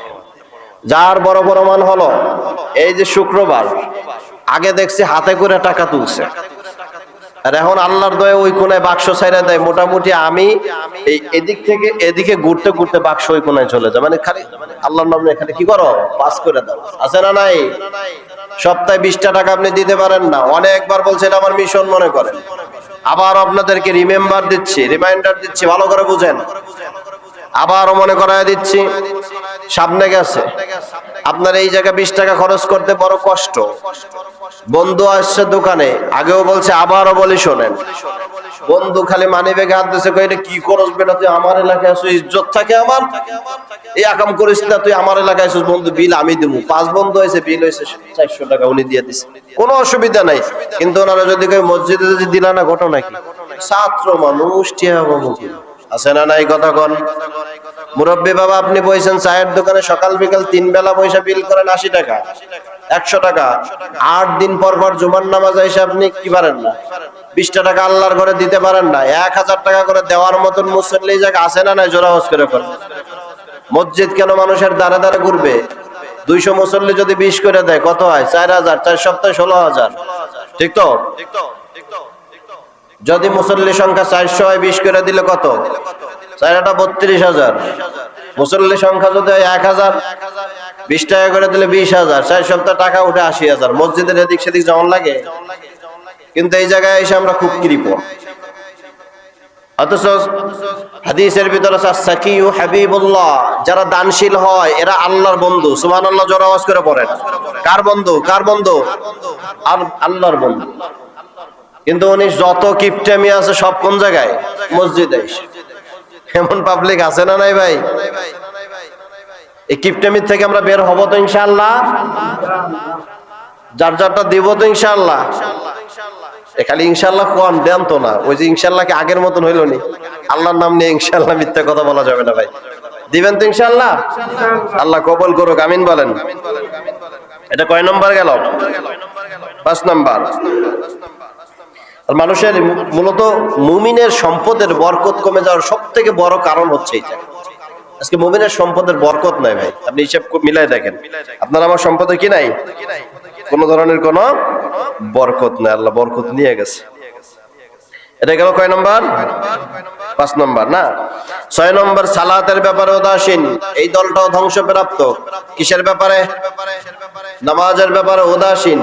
যার বড় প্রমাণ হলো এই যে শুক্রবার আগে দেখছি হাতে করে টাকা তুলছে, আর এখন আল্লাহর দয়া ওই কোনায় বাক্স ছাইরা দেয়। মোটামুটি আমি এই এদিক থেকে এদিকে ঘুরতে ঘুরতে বাক্স ওই কোনায় চলে যায়। মানে খালি আল্লাহর নামে এখানে কি করো, পাস করে দাও। আছে না নাই? সপ্তাহে 20টা টাকা আপনি দিতে পারেন না। অনেকবার বলছে এটা আমার মিশন মনে করেন। আবার আপনাদেরকে রিমাইন্ডার দিচ্ছি, ভালো করে বুঝেন। আবারও মনে করায় দিচ্ছি, সামনে গেছে আপনার এই জায়গায় 20 টাকা খরচ করতে বড় কষ্ট। বন্ধু আসছে দোকানে, আগেও বলছে আবারও বলি শোনেন, বন্ধু খালি মানি ব্যাগে হাত দিয়েছে, কই এটা কি খরচ বেটা, তুই আমার এলাকায় আসছিস, ইজ্জত থাকে আমার, এই আকাম করিস না, তুই আমার এলাকায় আসছিস, বন্ধু বিল আমি দেবো। 5 বন্ধু হয়েছে, বিল হয়েছে 400 টাকা, উনি দিয়ে দিচ্ছে, কোনো অসুবিধা নাই। কিন্তু ওনারা যদি কই মসজিদে যদি দিলা না, ঘটনা কি? ছাত্র মানুষ, টিয়া বাবু আছে না নাই? কথা কন। মুরব্বী বাবা, আপনি বইছেন চায়ের দোকানে সকাল বিকাল 3 বেলা পয়সা বিল করেন 80 টাকা 100 টাকা। 8 দিন পর পর জুমার নামাজ এসে আপনি কি পারেন না 20টা টাকা আল্লাহর ঘরে দিতে পারেন না? 1000 টাকা করে দেওয়ার মতন মুসল্লি জায়গা আছে না নাই? জোরে আওয়াজ করে বলেন। মসজিদ কেন মানুষের দ্বারে দ্বারে ঘুরবে? 200 মুসল্লি যদি 20 করে দেয় কত হয়? 4000, 4 সপ্তাহে 16,000। ঠিক তো? যদি মুসল্লি সংখ্যা 400 হয়, 20 করে দিলে কত? 4টা 32,000। মুসল্লি সংখ্যা যদি 1000, 20 টাকা করে দিলে 20,000, 4 সপ্তাহ টাকা উঠে 80,000। মসজিদের এদিক সেদিক যেমন লাগে, কিন্তু এই জায়গায় এসে আমরা খুব কৃপণ। অথচ হাদিসের ভিতরে আছে সাকিউ হাবিবুল্লাহ, যারা দানশীল হয় এরা আল্লাহর বন্ধু। সুবহানাল্লাহ, জোরে আওয়াজ করে পড়েন। কার বন্ধু? কার বন্ধু? আল্লাহর বন্ধু। কিন্তু উনি যত কিপটামি আছে সব কোন জায়গায়? মসজিদে। এমন পাবলিক আছে না নাই ভাই? এই কিপটামির থেকে আমরা বের হব তো ইনশাআল্লাহ? যার যারটা দিব তো ইনশাআল্লাহ? খালি ইনশাআল্লাহ কোন দেন তো না, ওই যে ইনশাআল্লাহ কি আগের মতন হইল নি? আল্লাহর নাম নিয়ে ইনশাআল্লাহ মিথ্যা কথা বলা যাবে না ভাই। দিবেন তো ইনশাআল্লাহ? আল্লাহ কবুল করুক, আমিন বলেন। এটা কয় নম্বর গেল? 5 নাম্বার, মানুষের মূলত মুমিনের সম্পদের বরকত কমে যাওয়ার সবথেকে বড় কারণ হচ্ছে এটা। আজকে মুমিনের সম্পদের বরকত নাই ভাই, আপনি হিসাব মিলাই দেখেন, আপনার আমার সম্পদে কি নাই, কোন ধরনের কোন বরকত নাই, আল্লাহ বরকত নিয়ে গেছে। এটা গেল কয় নাম্বার? 5 নাম্বার না। 6 নাম্বার, সালাতের ব্যাপারে উদাসীন, এই দলটাও ধ্বংসপ্রাপ্ত। কিসের ব্যাপারে? নামাজের ব্যাপারে উদাসীন।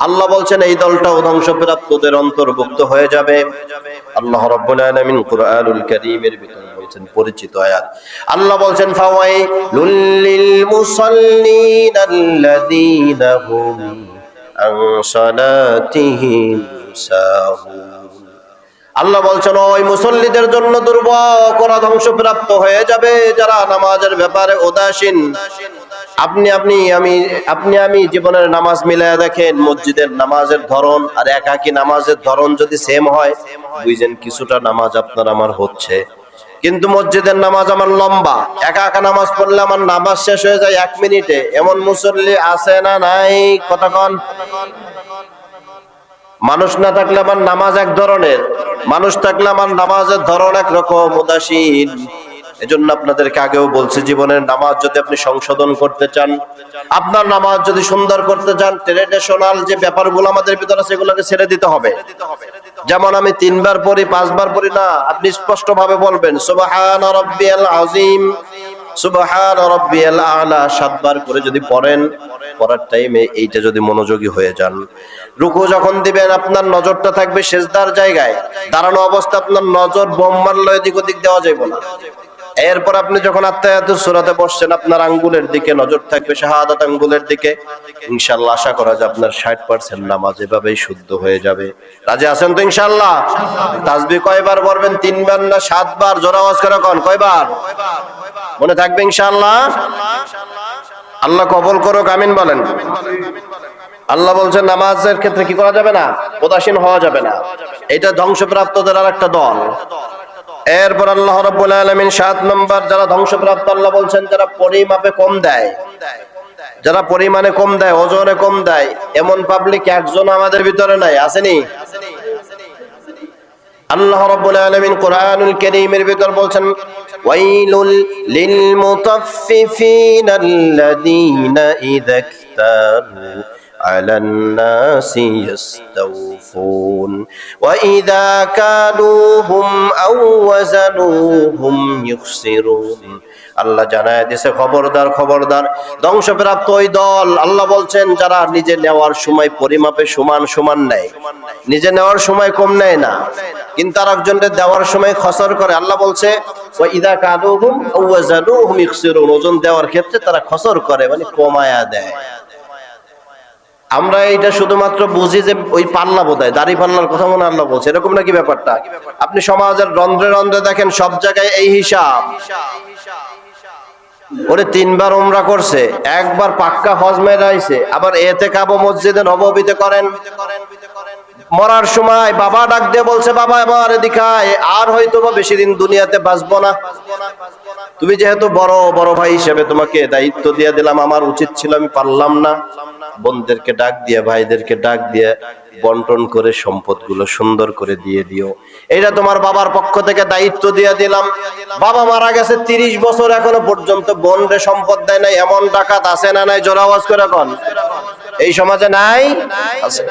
আল্লাহ বলছেন এই দলটাও ধ্বংসপ্রাপ্তদের অন্তর্ভুক্ত হয়ে যাবে। আল্লাহ রাব্বুল আলামিন কুরআনুল কারীমের ভিতরে বলেছেন পরিচিত আয়াত, আল্লাহ বলছেন ফাওয়াইলুল লিল মুসাল্লিন আল্লাযীনা হুম আন সালাতিহিম সাহুন। আল্লাহ বলছেন ওই মুসল্লিদের জন্য দুর্ভোগ, ওরা ধ্বংসপ্রাপ্ত হয়ে যাবে যারা নামাজের ব্যাপারে উদাসীন। আপনি আমি জীবনের নামাজ মিলায়া দেখেন, মসজিদের নামাজের ধরন আর একাকী নামাজের ধরন যদি সেম হয়, বুঝেন কিছুটা নামাজ আপনার আমার হচ্ছে। কিন্তু মসজিদের নামাজ আমার লম্বা, একা একা নামাজ পড়লে আমার নামাজ শেষ হয়ে যায় 1 মিনিটে, এমন মুসল্লি আছে না নাই? কতক্ষণ? মানুষ না থাকলে আমার নামাজ এক ধরনের, মানুষ থাকলে আমার নামাজের ধরন একরকম, উদাসীন। এজন্য আপনাদেরকে আগেও বলছি, জীবনের নামাজ যদি আপনি সংশোধন করতে চান, আপনার নামাজ যদি সুন্দর করতে চান, ট্রেডিশনাল যে ব্যাপারগুলো আমাদের ভিতরে আছে সেগুলোকে ছেড়ে দিতে হবে। যেমন আমি 3 বার পড়ি, 5 বার পড়ি না, আপনি স্পষ্ট ভাবে বলবেন সুবহান রাব্বিয়াল আযীম, সুবহান রাব্বিয়াল আ'লা 7 বার করে যদি পড়েন, পড়ার টাইমে এইটা যদি মনোযোগী হয়ে যান, রুকু যখন দিবেন আপনার নজরটা থাকবে সিজদার জায়গায়, দাঁড়ানো অবস্থা আপনার নজর বোম মারলে এদিক ওদিক দেওয়া যাবে না। এরপর আপনি যখন আত্তাহিয়াতুস সূরাতে বসছেন, আপনার আঙ্গুলের দিকে নজর থাকবে, শাহাদাত আঙ্গুলের দিকে। ইনশাআল্লাহ আশা করা যায় আপনার 60% নামাজ এভাবেই শুদ্ধ হয়ে যাবে। রাজি আছেন তো ইনশাআল্লাহ? তাসবিহ কয়বার পড়বেন? 3 বার না 7 বার? জোরে আওয়াজ করে কোন কয়বার? মনে থাকবে ইনশাআল্লাহ? আল্লাহ কবুল করুক, আমিন বলেন। আল্লাহ বলছেন নামাজের ক্ষেত্রে কি করা যাবে না? উদাসীন হওয়া যাবে না। এটা ধ্বংসপ্রাপ্তদের আরেকটা দল। এরপর আল্লাহ রাব্বুল আলামিন 7 নম্বর যারা ধ্বংসপ্রাপ্ত, আল্লাহ বলছেন যারা পরিমাপে কম দেয়, যারা পরিমাণে কম দেয়, ওজনে কম দেয়, এমন পাবলিক একজন আমাদের ভিতরে নাই, আসেনি? আল্লাহ রাব্বুল আলামিন কুরআনুল কারীমের ভিতর বলছেন ওয়াইলুল লিল মুতাফফিফিনা আল্লাযীনা ইযা ইক্তালু আলান নাসি ইস্তাওফুন ওয়া ইযা কালুহুম আও ওয়াজানুহুম ইখসিরুন। আল্লাহ জানায় দিয়েছে খবরদার খবরদার, ধ্বংসপ্রাপ্ত ওই দল। আল্লাহ বলছেন যারা নিজে নেওয়ার সময় পরিমাপে সমান সমান নেয়, নিজে নেওয়ার সময় কম নেয় না, কিন্তু আর একজনকে দেওয়ার সময় খসর করে। আল্লাহ বলছে ওয়া ইযা কালুহুম আও ওয়াজানুহুম ইখসিরুন, ওজন দেওয়ার ক্ষেত্রে তারা খসর করে, মানে কমায়া দেয়। আমরা এটা শুধুমাত্র বুঝি যে ওই পাল্লা বোধহয় দাড়ি পাল্লার কথা মনে আল্লাহ বলছে, এরকম নাকি ব্যাপারটা? আপনি সমাজের রন্ধ্রে রন্ধ্রে দেখেন, সব জায়গায় এই হিসাব। ওরে 3 বার উমরা করছে, 1 বার পাক্কা হজ মেরে আইছে, আবার ইতিকাফ মসজিদে নববীতে করেন। মরার সময় বাবা ডাক দিয়ে বলছে বাবা এবার এদিকে আয়, আর হয়তো বা বেশি দিন দুনিয়াতে বাঁচবো না। তুমি যেহেতু বড় ভাই হিসেবে তোমাকে দায়িত্ব দিয়ে দিলাম, আমার উচিত ছিল, আমি পারলাম না। বোনদেরকে ডাক দিয়ে, ভাইদেরকে ডাক দিয়ে বন্টন করে সম্পদগুলো সুন্দর করে দিয়ে দিও। এটা তোমার বাবার পক্ষ থেকে দায়িত্ব দিয়ে দিলাম। বাবা মারা গেছে 30 বছর, এখনো পর্যন্ত বোনরে সম্পদ দেয় নাই, এমন ডাকাত আছে না নাই? জোরে আওয়াজ করে কোন এই সমাজে নাই? আছে।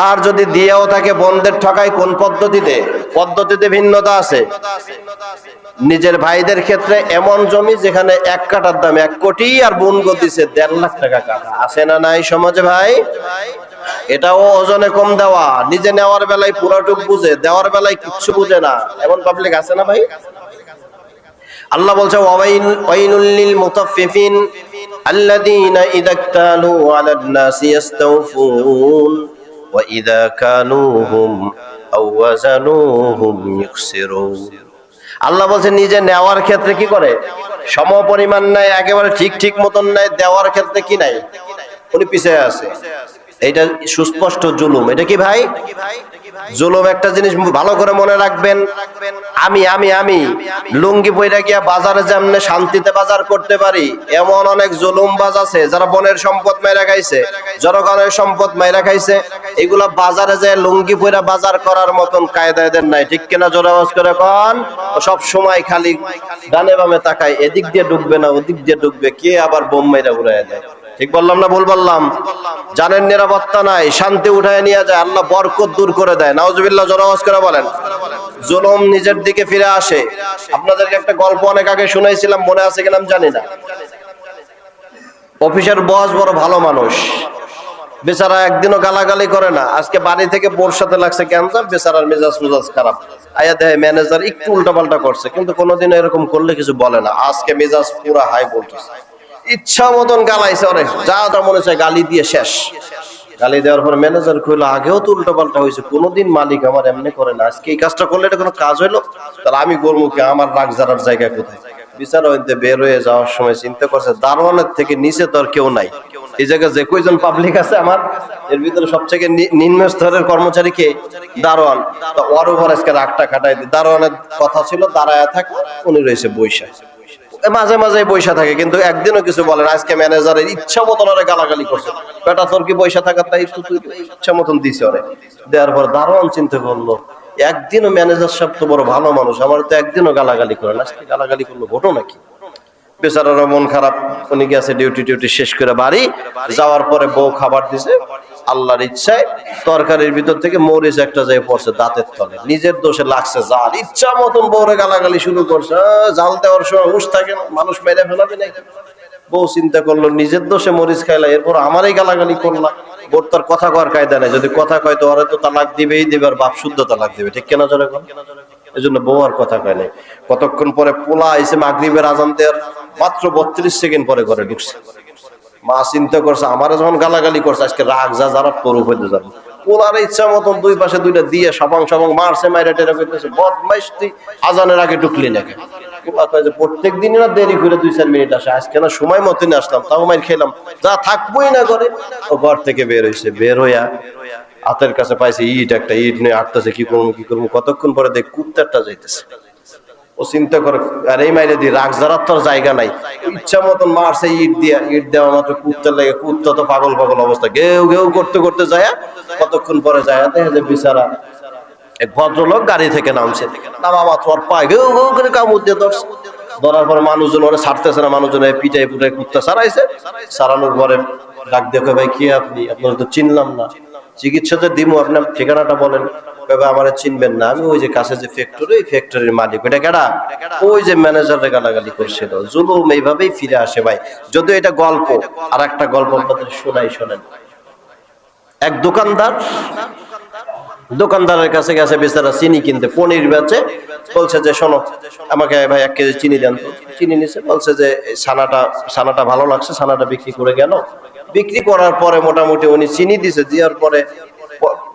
আর যদি দিয়েও থাকে বোনদের ঠকায় কোন পদ্ধতিতে? পদ্ধতিতে ভিন্নতা আছে। নিজের ভাইদের ক্ষেত্রে এমন জমি যেখানে 1 কাঠার দাম 1 কোটি, আর বোন গতিছে 1.5 লাখ টাকা কাঠা, আছে না নাই সমাজে ভাই? এটাও ওজনে কম দেওয়া। নিজে নেওয়ার বেলায় পুরাটুক বুঝে, দেওয়ার বেলায় কিচ্ছু বুঝে না, এমন পাবলিক আছে না ভাই? আল্লাহ বলছে ওয়াইলুল লিল মুতাফফিফিন আল্লাযীনা ইযা ইক্তালু আলান নাসি ইস্তাওফুন ওয়া ইযা কালুহুম আও ওয়াজানুহুম ইখসিরুন। আল্লাহ বলছে নিজে নেওয়ার ক্ষেত্রে কি করে? সমপরিমাণ নাই, একেবারে ঠিক মতন নাই। দেওয়ার ক্ষেত্রে কি নাই? উনি পিছিয়ে আছে। এটা সুস্পষ্ট জুলুম। এটা কি ভাই? জুলুম। একটা জিনিস ভালো করে মনে রাখবেন, আমি লুঙ্গি পইরা গিয়া বাজারে যেমনে শান্তিতে বাজার করতে পারি, এমন অনেক জুলুমবাজ আছে যারা বনের সম্পদ মাইরা খাইছে, জনগণের সম্পদ মাইরা খাইছে, এগুলা বাজারে যে লুঙ্গি পইরা বাজার করার মতন কায়দা এদের নাই। ঠিক কিনা? জোরে আওয়াজ করে কোন। সব সময় খালি ডানে বামে তাকায়, এদিক দিয়ে ঢুকবে না ওদিক দিয়ে ঢুকবে, কে আবার বোম মাইরা উড়াইয়া দেয়। ঠিক বললাম না ভুল বললাম? জানের নিরাপত্তা নাই, শান্তি উঠায় নিয়ে যায়, আল্লাহ বরকত দূর করে দেয়। নাউজুবিল্লাহ, জোরে আওয়াজ করে বলেন। জুলুম নিজের দিকে ফিরে আসে। আপনাদেরকে একটা গল্প অনেক আগে শুনাইছিলাম, মনে আছে কিনা আমি জানি না। অফিসের বস বড় ভালো মানুষ, বেচারা একদিনও গালাগালি করে না। আজকে বাড়ি থেকে বোর সাথে লাগছে ক্যান্সার, বেচারার মেজাজ খারাপ। আয়া দেয় ম্যানেজার একটু উল্টাপাল্টা করছে, কিন্তু কোনোদিন এরকম করলে কিছু বলে না। আজকে মেজাজ পুরা হাই বলতেছে, ইচ্ছা মতন গালাইছে, ওরে যা যা মনে চায় গালি দিয়ে শেষ। গালি দেওয়ার পর ম্যানেজার কইলো, আগেও তো উল্টাপাল্টা হয়েছে, কোনোদিন মালিক আমার এমনি করে না, আজকে এই কাজটা করলে এটা কোনো কাজ হইলো? তাহলে আমি গোরমুখে আমার রাগ জারার জায়গা কোথায়? বিচারা হইতে বের হয়ে যাওয়ার সময় চিন্তা করছে, দারোয়ানের থেকে নিচে তো আর কেউ নাই, এই জায়গায় যে কয়জন পাবলিক আছে আমার, এর ভিতরে সবচেয়ে নিম্ন স্তরের কর্মচারী কে? দারোয়ান। তো ওর উপর আজকে রাগটা খাটাই দিই। দারোয়ানের কথা ছিল দাঁড়ায় থাকা, উনি রয়েছে বৈশা, মাঝে মাঝে বৈশা থাকে, কিন্তু একদিনও কিছু বলেন। আজকে ম্যানেজারের ইচ্ছা মতন ওরে গালাগালি করছে, বেটা তোর কি বৈশা থাকার তাই ইচ্ছা মতন দিছে ওরে। দেওয়ার পর দারোয়ান চিন্তা করলো, একদিনও ম্যানেজার সাহেব তো বড় ভালো মানুষ, আমার তো একদিনও গালাগালি করে না, আজকে গালাগালি করলো, ঘটনা কি? বেচারার মন খারাপ। উনি গেছে ডিউটি শেষ করে বাড়ি যাওয়ার পরে বউ খাবার দিছে, আল্লাহর ইচ্ছায় তরকারির ভিতর থেকে মরিচ একটা যায় পড়ছে দাঁতের তলে, নিজের দোষে লাগছে জাল, ইচ্ছা মতন বউরে গালাগালি শুরু করছে। জাল দেওয়ার সময় হুঁশ থাকে না, মানুষ মেরে ফেলাবে নাকি? বউ চিন্তা করলো, নিজের দোষে মরিচ খাইলা, এরপর আমারই গালাগালি করলা। বোর তার কথা কওয়ার কায়দা নেই, যদি কথা কয় তো ওরা তো তালাক দিবেই দিবে, আর বাপ শুদ্ধ তালাক দিবে। ঠিক কেনা জোরে কোন? এই জন্য বউ আর কথা কয় নাই। কতক্ষণ পরে পোলা আইসে মাগরিবের আজান দেওয়ার মাত্র 32 সেকেন্ড পরে ঘরে ঢুকছে। মা চিন্তা করছে, আমারে যখন গালাগালি করছে, আজকে রাগ যা যারা তোর হইতে যাবে। পোলার ইচ্ছা মতন দুই পাশে দুইটা দিয়ে সাবাং মারছে, মাইরা টেরা করতেছে, বদমাইশ তুই আজানের আগে ঢুকলি নাকি? প্রত্যেক দিনই না দেরি করে 2-4 মিনিট আসে, আজকে না সময় মতন আসলাম, তাও মাইর খেলাম, যা থাকবোই না ঘরে। ও ঘর থেকে বের হইছে, বের হইয়া হাতের কাছে পাইছে ইট, একটা ইট নিয়ে আটতেছে, কি করবো। কতক্ষণ পরে দেখ কুত্তারটা যাইতেছে। ও চিন্তা করে, আর এই মাইরে দিয়ে রাগ জারার তোর জায়গা নাই, ইচ্ছা মতন মারছে ইট দেওয়া মাত্র কুত্তার লাগে, কুত্তা তো পাগল অবস্থা, ঘেউ ঘেউ করতে করতে যায়। কতক্ষণ পরে যায় দেখে যে বিচারা এক ভদ্রলোক গাড়ি থেকে নামছে, নামা মাত্র ওর পায়ে ঘেউ ঘেউ করে কামড় দিয়ে ধরছে। ধরার পর মানুষজন ওরা ছাড়তেছে না, মানুষজন পিটাই পুটাই কুত্তা ছাড়াইছে। ছাড়ানোর পরে ডাক দেখো, ভাই কি আপনি? আপনারা তো চিনলাম না, চিকিৎসাতে দিমু, আপনার ঠিকানাটা বলেন। আমার চিনবেন না, আমি ওই যে কাছে যে ফ্যাক্টরি, এই ফ্যাক্টরির মালিক। ওইটা কেডা? ওই যে ম্যানেজারে গালাগালি করছিল। জুলুম এইভাবেই ফিরে আসে ভাই। যদিও এটা গল্প, আর একটা গল্প আপনাদের শোনেন। এক দোকানদারের কাছে গেছে বেচারা চিনি কিনতে, পনির বেচে। বলছে যে শোনো, আমাকে ভাই 1 কেজি চিনি দেন তো। চিনি নিছে, বলছে যে ছানাটা ভালো লাগছে, ছানাটা বিক্রি করে গেল। বিক্রি করার পরে মোটামুটি উনি চিনি দিছে, দেওয়ার পরে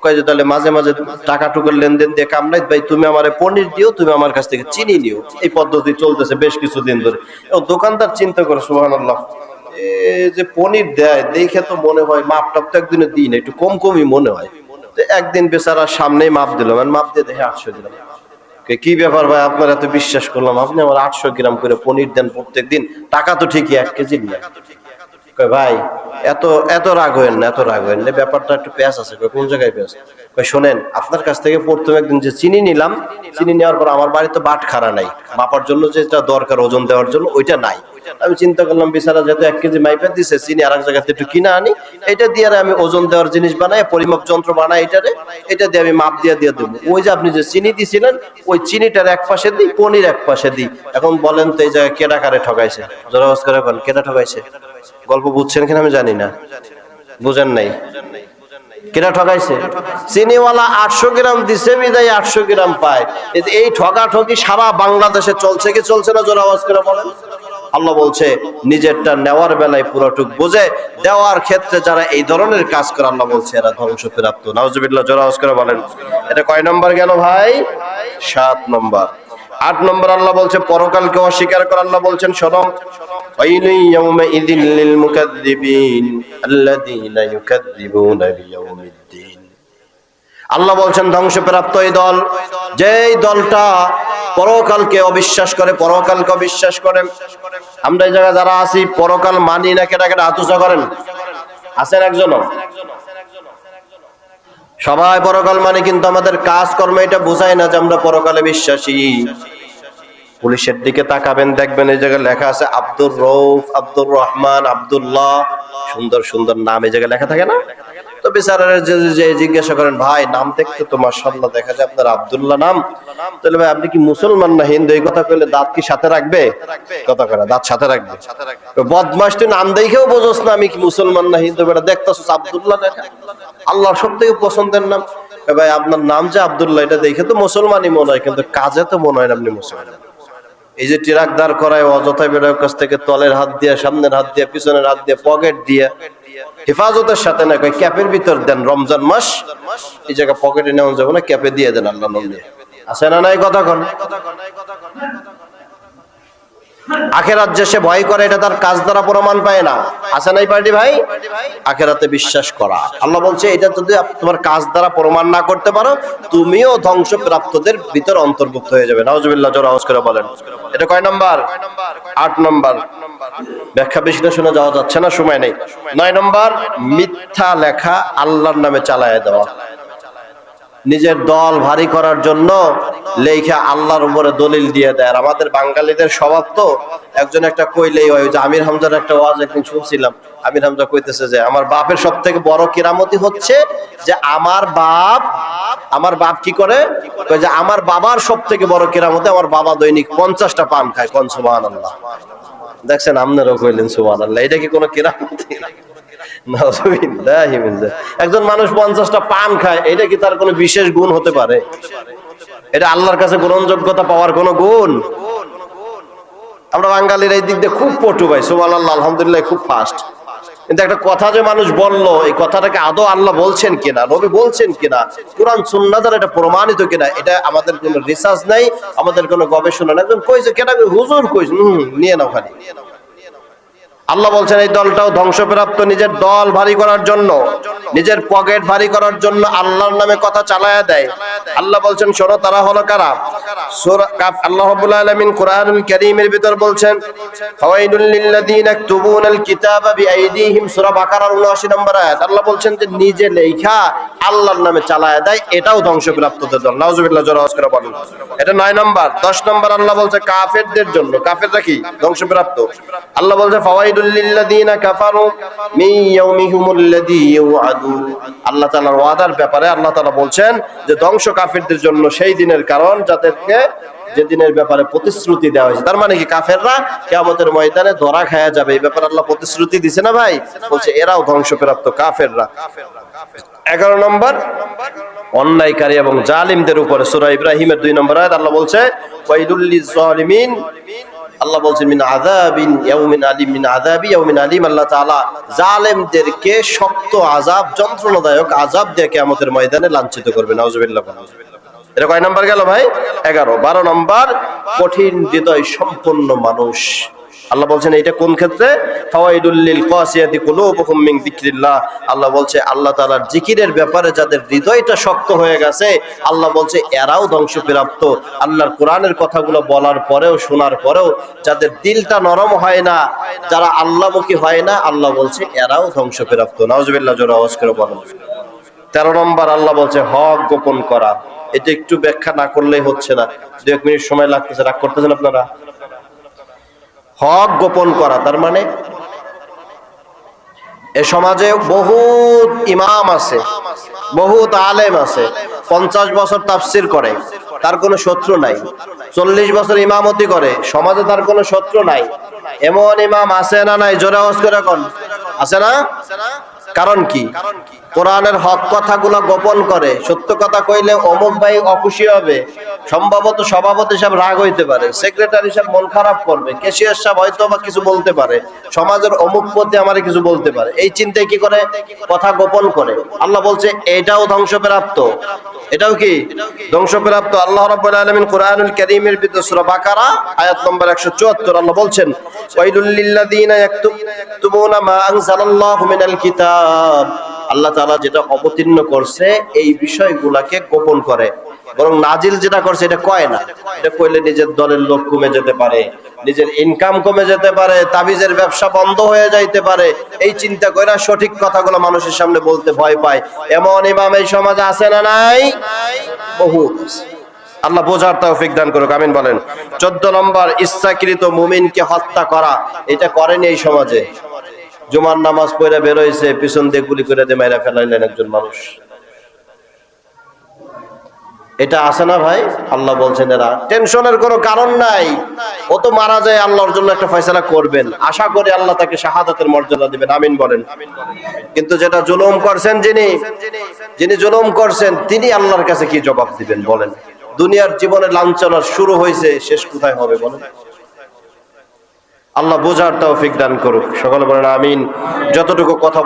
কয় যে তাহলে মাঝে মাঝে টাকা টুকুর লেনদেন দিয়ে কামড়াই, ভাই তুমি আমার পনির দিও, তুমি আমার কাছ থেকে চিনি নিও। এই পদ্ধতি চলতেছে বেশ কিছুদিন ধরে। দোকানদার চিন্তা করে, সুবহানাল্লাহ, যে পনির দেয় দেখে তো মনে হয় মাপটাপ তো একদিনে দিই না, একটু কমই মনে হয়। একদিন বেচারা সামনেই মাপ দিল, মাপ দিয়ে দেখে 800 গ্রাম। কি ব্যাপার ভাই, আপনার এত বিশ্বাস করলাম, আপনি আমার 800 গ্রাম করে পনির দেন প্রত্যেক দিন, টাকা তো ঠিকই 1 কেজি না। ভাই এত রাগ হইেন না, ব্যাপারটা একটু পেঁয়াজ আছে। কোন জায়গায় পেঁয়াজ? শোনেন, আপনার কাছ থেকে প্রথম একদিন যে চিনি নিলাম, চিনি নেওয়ার পর আমার বাড়িতে বাট খারা নাই, মাপার জন্য যেটা দরকার ওজন দেওয়ার জন্য ওইটা নাই। আমি চিন্তা করলাম বিচারা যেহেতু 1 কেজি মাইপে দিছে, চিনি আর এক জায়গাতে একটু কিনে আনি, এটা দিয়ে আমি ওজন দেওয়ার জিনিস বানাই, পরিমাপ যন্ত্র বানাই, এটা দিয়ে আমি মাপ দিয়ে দেবো। ওই যে আপনি যে চিনি দিছিলেন, ওই চিনিটার এক পাশে দিই, পনির এক পাশে দিই। এখন বলেন তো এই জায়গায় কেডা কারে ঠকাইছে? জোরে আওয়াজ করে বলেন, কেডা ঠকাইছে? গল্প বুঝছেন কিনা আমি জানি না, বুঝেন নাই? কেডা ঠকাইছে? চিনিওয়ালা 800 গ্রাম দিছে, বিদায় 800 গ্রাম পায়। এই ঠকাঠকি সারা বাংলাদেশে চলছে কি চলছে না? জোরে আওয়াজ করে বলেন। আল্লাহ বলছে, নিজেরটা নেওয়ার বেলায় পুরোটুক বুঝে, দেওয়ার ক্ষেত্রে যারা এই ধরনের কাজ করে, আল্লাহ বলছে এরা ধ্বংসপ্রাপ্ত। নাউজুবিল্লাহ, জোরে আওয়াজ করে বলেন। এটা কয় নম্বর গেল ভাই? 7 নম্বর। 8 নম্বর আল্লাহ বলছে পরকালকে অস্বীকার করে। আল্লাহ বলছেন, শোনো, ওয়াইলুন ইয়াওমাইযিল লিল মুকাদ্দিবিন আল্লাযীনা ইউকাদ্দিবুনা বিয়াউমিদ্দিন। আল্লাহ বলছেন ধ্বংসপ্রাপ্ত এই দল, যেই দলটা পরকালকে অবিশ্বাস করে, পরকালকে অবিশ্বাস করে। আমরা এই জায়গায় যারা আছি পরকাল মানি না, কেটা কেটা হাত উঁচা করেন? আছেন একজনও? সবাই পরকাল মানে, কিন্তু আমাদের কাজকর্ম এটা বোঝায় না যে আমরা পরকালে বিশ্বাসী। পুলিশের দিকে তাকাবেন, দেখবেন এই জায়গায় লেখা আছে আব্দুর রউফ, আব্দুর রহমান, আব্দুল্লাহ, সুন্দর সুন্দর নাম এই জায়গায় লেখা থাকে না? তো বিচারের যে জিজ্ঞাসা করেন, ভাই নাম দেখতে তো মাশাআল্লাহ দেখা যায় আপনার আব্দুল্লাহ নাম, তাহলে ভাই আপনি কি মুসলমান না হিন্দু? এই কথা কইলে দাঁত কি সাথে রাখবে? কথা করে দাঁত সাথে রাখবে। বদমাস, তুই নাম দেখেও বোঝস না আমি কি মুসলমান না হিন্দু, বেটা দেখতেছস আব্দুল্লাহ লেখা, আল্লাহর সবথেকে পছন্দের নাম। ভাই আপনার নাম যে আব্দুল্লাহ, এটা দেখে তো মুসলমানই মনে হয়, কিন্তু কাজে তো মনে হয় না আপনি মুসলমান। এই যে ট্রাক দাঁড় করায় অযথায় বেরোর কাছ থেকে তলের হাত দিয়ে, সামনের হাত দিয়ে, পিছনের হাত দিয়ে, পকেট দিয়ে, হেফাজতের সাথে না, কয় ক্যাপের ভিতর দেন, রমজান মাস এই জায়গা পকেটে নেওয়া যাবে না, ক্যাপে দিয়ে দেন আল্লাহ নাম দিয়ে। আছে না নাই কথা কোন? আখেরাত যে সে ভয় করে, এটা তার কাজ দ্বারা প্রমাণ পায় না। আছে নাই পার্টি ভাই? আখেরাতে বিশ্বাস করা, আল্লাহ বলছে এটা যদি তোমার কাজ দ্বারা প্রমাণ না করতে পারো, তুমিও ধ্বংসপ্রাপ্তদের ভিতর অন্তর্ভুক্ত হয়ে যাবে। নাউজুবিল্লাহ, জোরে আওয়াজ করে বলেন। এটা কয় নাম্বার? 8 নাম্বার। ব্যাখ্যা বিশ্লেষণে যাওয়া যাচ্ছে না, সময় নেই। 9 নাম্বার, মিথ্যা লেখা আল্লাহর নামে চালায় দেওয়া। নিজের দল ভারী করার জন্য লেখা আল্লাহর উপরে দলিল দিয়ে দেয়। আর আমাদের বাঙালিদের স্বভাব তো, একজন একটা কইলেই হয়। যে আমির হামজার একটা ওয়াজ একদিন শুনছিলাম, আমির হামজা কইতেছে যে আমার বাপের সব থেকে বড় কেরামতি হচ্ছে যে আমার বাপ কি করে, যে আমার বাবার সব থেকে বড় কেরামতি, আমার বাবা দৈনিক 50টা পান খায়। কোন সুবহানাল্লাহ। দেখছেন, আপনারাও কইলেন সুবহানাল্লাহ। এটা কি কোনো কেরামতি? একজন মানুষ 50টা পান খায়, এটা কি তার কোনো বিশেষ গুণ হতে পারে? এটা আল্লাহর কাছে গ্রহণযোগ্যতা পাওয়ার কোনো গুণ? আমরা বাঙালির এই দিক দিয়ে খুব পটু ভাই, সুবহানাল্লাহ, আলহামদুলিল্লাহ, খুব ফাস্ট। কিন্তু একটা কথা যে মানুষ বললো, এই কথাটাকে আদৌ আল্লাহ বলছেন কিনা, নবী বলছেন কিনা, কুরআন সুন্নাহ দ্বারা এটা প্রমাণিত কিনা, এটা আমাদের কোনো রিসার্চ নাই, আমাদের কোনো গবেষণা নাই। একজন কইছে, কেটা হুজুর কইছে, নিয়ে নাও খালি। আল্লাহ বলছেন এই দলটাও ধ্বংসপ্রাপ্ত, নিজের দল ভারী করার জন্য, নিজের পকেট ভারী করার জন্য আল্লাহর নামে কথা চালায়া দেয়। আল্লাহ বলছেন শোনো, তারা হলো কারা? সূরা কাফ, আল্লাহ রাব্বুল আলামিন কোরআনুল কারীমের ভিতর বলছেন ফাওয়াইলুল লিল্লাযীনা ইয়াকতুবুনাল কিতাবা বিআইদিহিম, সূরা বাকারার 79 নম্বর আয়াত। আল্লাহ বলছেন যে নিজে লেখা আল্লাহর নামে চালায়া দেয়, এটাও ধ্বংসপ্রাপ্তদের দল। নাউজুবিল্লাহ, জোরে আওয়াজ করে বলেন। এটা 9 নম্বর। 10 নম্বর আল্লাহ বলছে কাফেরদের জন্য, কাফেররা কি ধ্বংসপ্রাপ্ত? আল্লাহ বলছে ফাওয়াইলুল লিল্লাযীনা কাফারু মিন ইয়াউমিহিমুল্লাযী ইউআদুন। আল্লাহ তাআলার ওয়াদার ব্যাপারে আল্লাহ তাআলা বলছেন যে ধ্বংস কাফেরদের জন্য সেই দিনের কারণ যাদেরকে যে দিনের ব্যাপারে প্রতিশ্রুতি দেওয়া হয়েছে। তার মানে কি কাফেররা কিয়ামতের ময়দানে ধরা খায়া যাবে, এই ব্যাপারে আল্লাহ প্রতিশ্রুতি দিছে না ভাই? বলছে এরাও ধ্বংসপ্রাপ্ত, কাফেররা। 11 নম্বর, অন্যায়কারী এবং জালিমদের উপরে সূরা ইব্রাহিমের 2 নম্বর আয়াত আল্লাহ বলছে ওয়াইলুল লিয-যালিমিন। আল্লাহ বলছেন মিন আযাবিন ইয়াউমিন আলিম, মিন আযাবি ইয়াউমিন আলিম। আল্লাহ তাআলা জালেমদেরকে শক্ত আযাব, যন্ত্রণাদায়ক আযাব দিয়ে কিয়ামতের ময়দানে লাঞ্ছিত করবে। নাউজুবিল্লাহ। এটা কয় নাম্বার গেল ভাই? 11। 12 নম্বর, কঠিন হৃদয় সম্পন্ন মানুষ। আল্লাহ বলছেন এটা কোন ক্ষেত্রে? ফাওয়াইদুল লিল কাসিয়াতি কুলুবুহুম মিন যিকরিল্লাহ। আল্লাহ বলছে আল্লাহ তাআলার জিকিরের ব্যাপারে যাদের হৃদয়টা শক্ত হয়ে গেছে, আল্লাহ বলছে এরাও ধ্বংসপ্রাপ্ত। আল্লাহর কোরআনের কথাগুলো বলার পরেও, শোনার পরেও যাদের দিলটা নরম হয় না, যারা আল্লাহমুখী হয় না, আল্লাহ বলছে এরাও ধ্বংসপ্রাপ্ত। নাউজুবিল্লাহ, জোরে আওয়াজ করে বলেন। 13 নম্বর আল্লাহ বলছে হক গোপন করা। এটা একটু ব্যাখ্যা না করলেই হচ্ছে না, 2 মিনিট সময় লাগতেছে, রাগ করতেছেন আপনারা? হক গোপন করা তার মানে এ সমাজে বহুত ইমাম আছে, বহুত আলেম আছে, 50 বছর তাফসীর করে, তার কোনো শত্রু নাই। 40 বছর ইমামতি করে, সমাজে তার কোনো শত্রু নাই। এমন ইমাম আছে না নাই? জোরে আওয়াজ করে কোন আছে না? কারণ কি? কোরআনের হক কথাগুলো গোপন করে। সত্য কথা কইলে অমুক ভাই অখুশি হবে, সম্ভবত সভাপতি সাহেব রাগ হইতে পারে, সেক্রেটারি সাহেব মন খারাপ করবে, ক্যাশিয়ার সাহেব হয়তো বা কিছু বলতে পারে, সমাজের অমুক পথে আমারে কিছু বলতে পারে। এই চিন্তায় কি করে? কথা গোপন করে। আল্লাহ বলছে এটাও ধ্বংসপ্রাপ্ত। এটাও কি ধ্বংসপ্রাপ্ত। আল্লাহ রাব্বুল আলামিন কোরআনুল কারীমের ভিতর সূরা বাকারা আয়াত নম্বর 174 আল্লাহ বলছেন, ওয়াইলুল লিল্লাযীনা ইয়াকতুবুনা মা আনজালাল্লাহু মিনাল কিতাব। আল্লাহ তাআলা যেটা অবতীর্ণ করছে এই বিষয়গুলোকে গোপন করে, বরং নাজিল যেটা করছে এটা কয় না। এটা কইলে নিজের দলের লোক কমে যেতে পারে, নিজের ইনকাম কমে যেতে পারে, তাবিজের ব্যবসা বন্ধ হয়ে যাইতে পারে, এই চিন্তা কইরা সঠিক কথাগুলো মানুষের সামনে বলতে ভয় পায়। এমন ইমাম এই সমাজে আছে না নাই? বহুত। আল্লাহ বোঝার তৌফিক দান করুক, আমিন বলেন। 14 নম্বর, ইচ্ছাকৃত মুমিনকে হত্যা করা। এটা করেনি এই সমাজে। জুমার নামাজ পড়ে বের হইছে, পিছন দিয়ে গুলি করে দিয়ে মাইরা ফেলাইলেন একজন মানুষ। এটা আছে না ভাই? আল্লাহ বলছেন এরা টেনশনের কোনো কারণ নাই, ও তো মারা যায়, আল্লাহর জন্য একটা ফয়সালা করবেন, আশা করি আল্লাহ তাকে শাহাদাতের মর্যাদা দিবেন, আমিন বলেন। কিন্তু যেটা জুলুম করছেন, যিনি জুলুম করছেন তিনি আল্লাহর কাছে কি জবাব দিবেন বলেন? দুনিয়ার জীবনে লাঞ্ছনা শুরু হয়েছে, শেষ কোথায় হবে বলেন? আল্লাহ বোঝার তৌফিক দান করুক, সকলে বলেন আমিন। যতটুকু কথা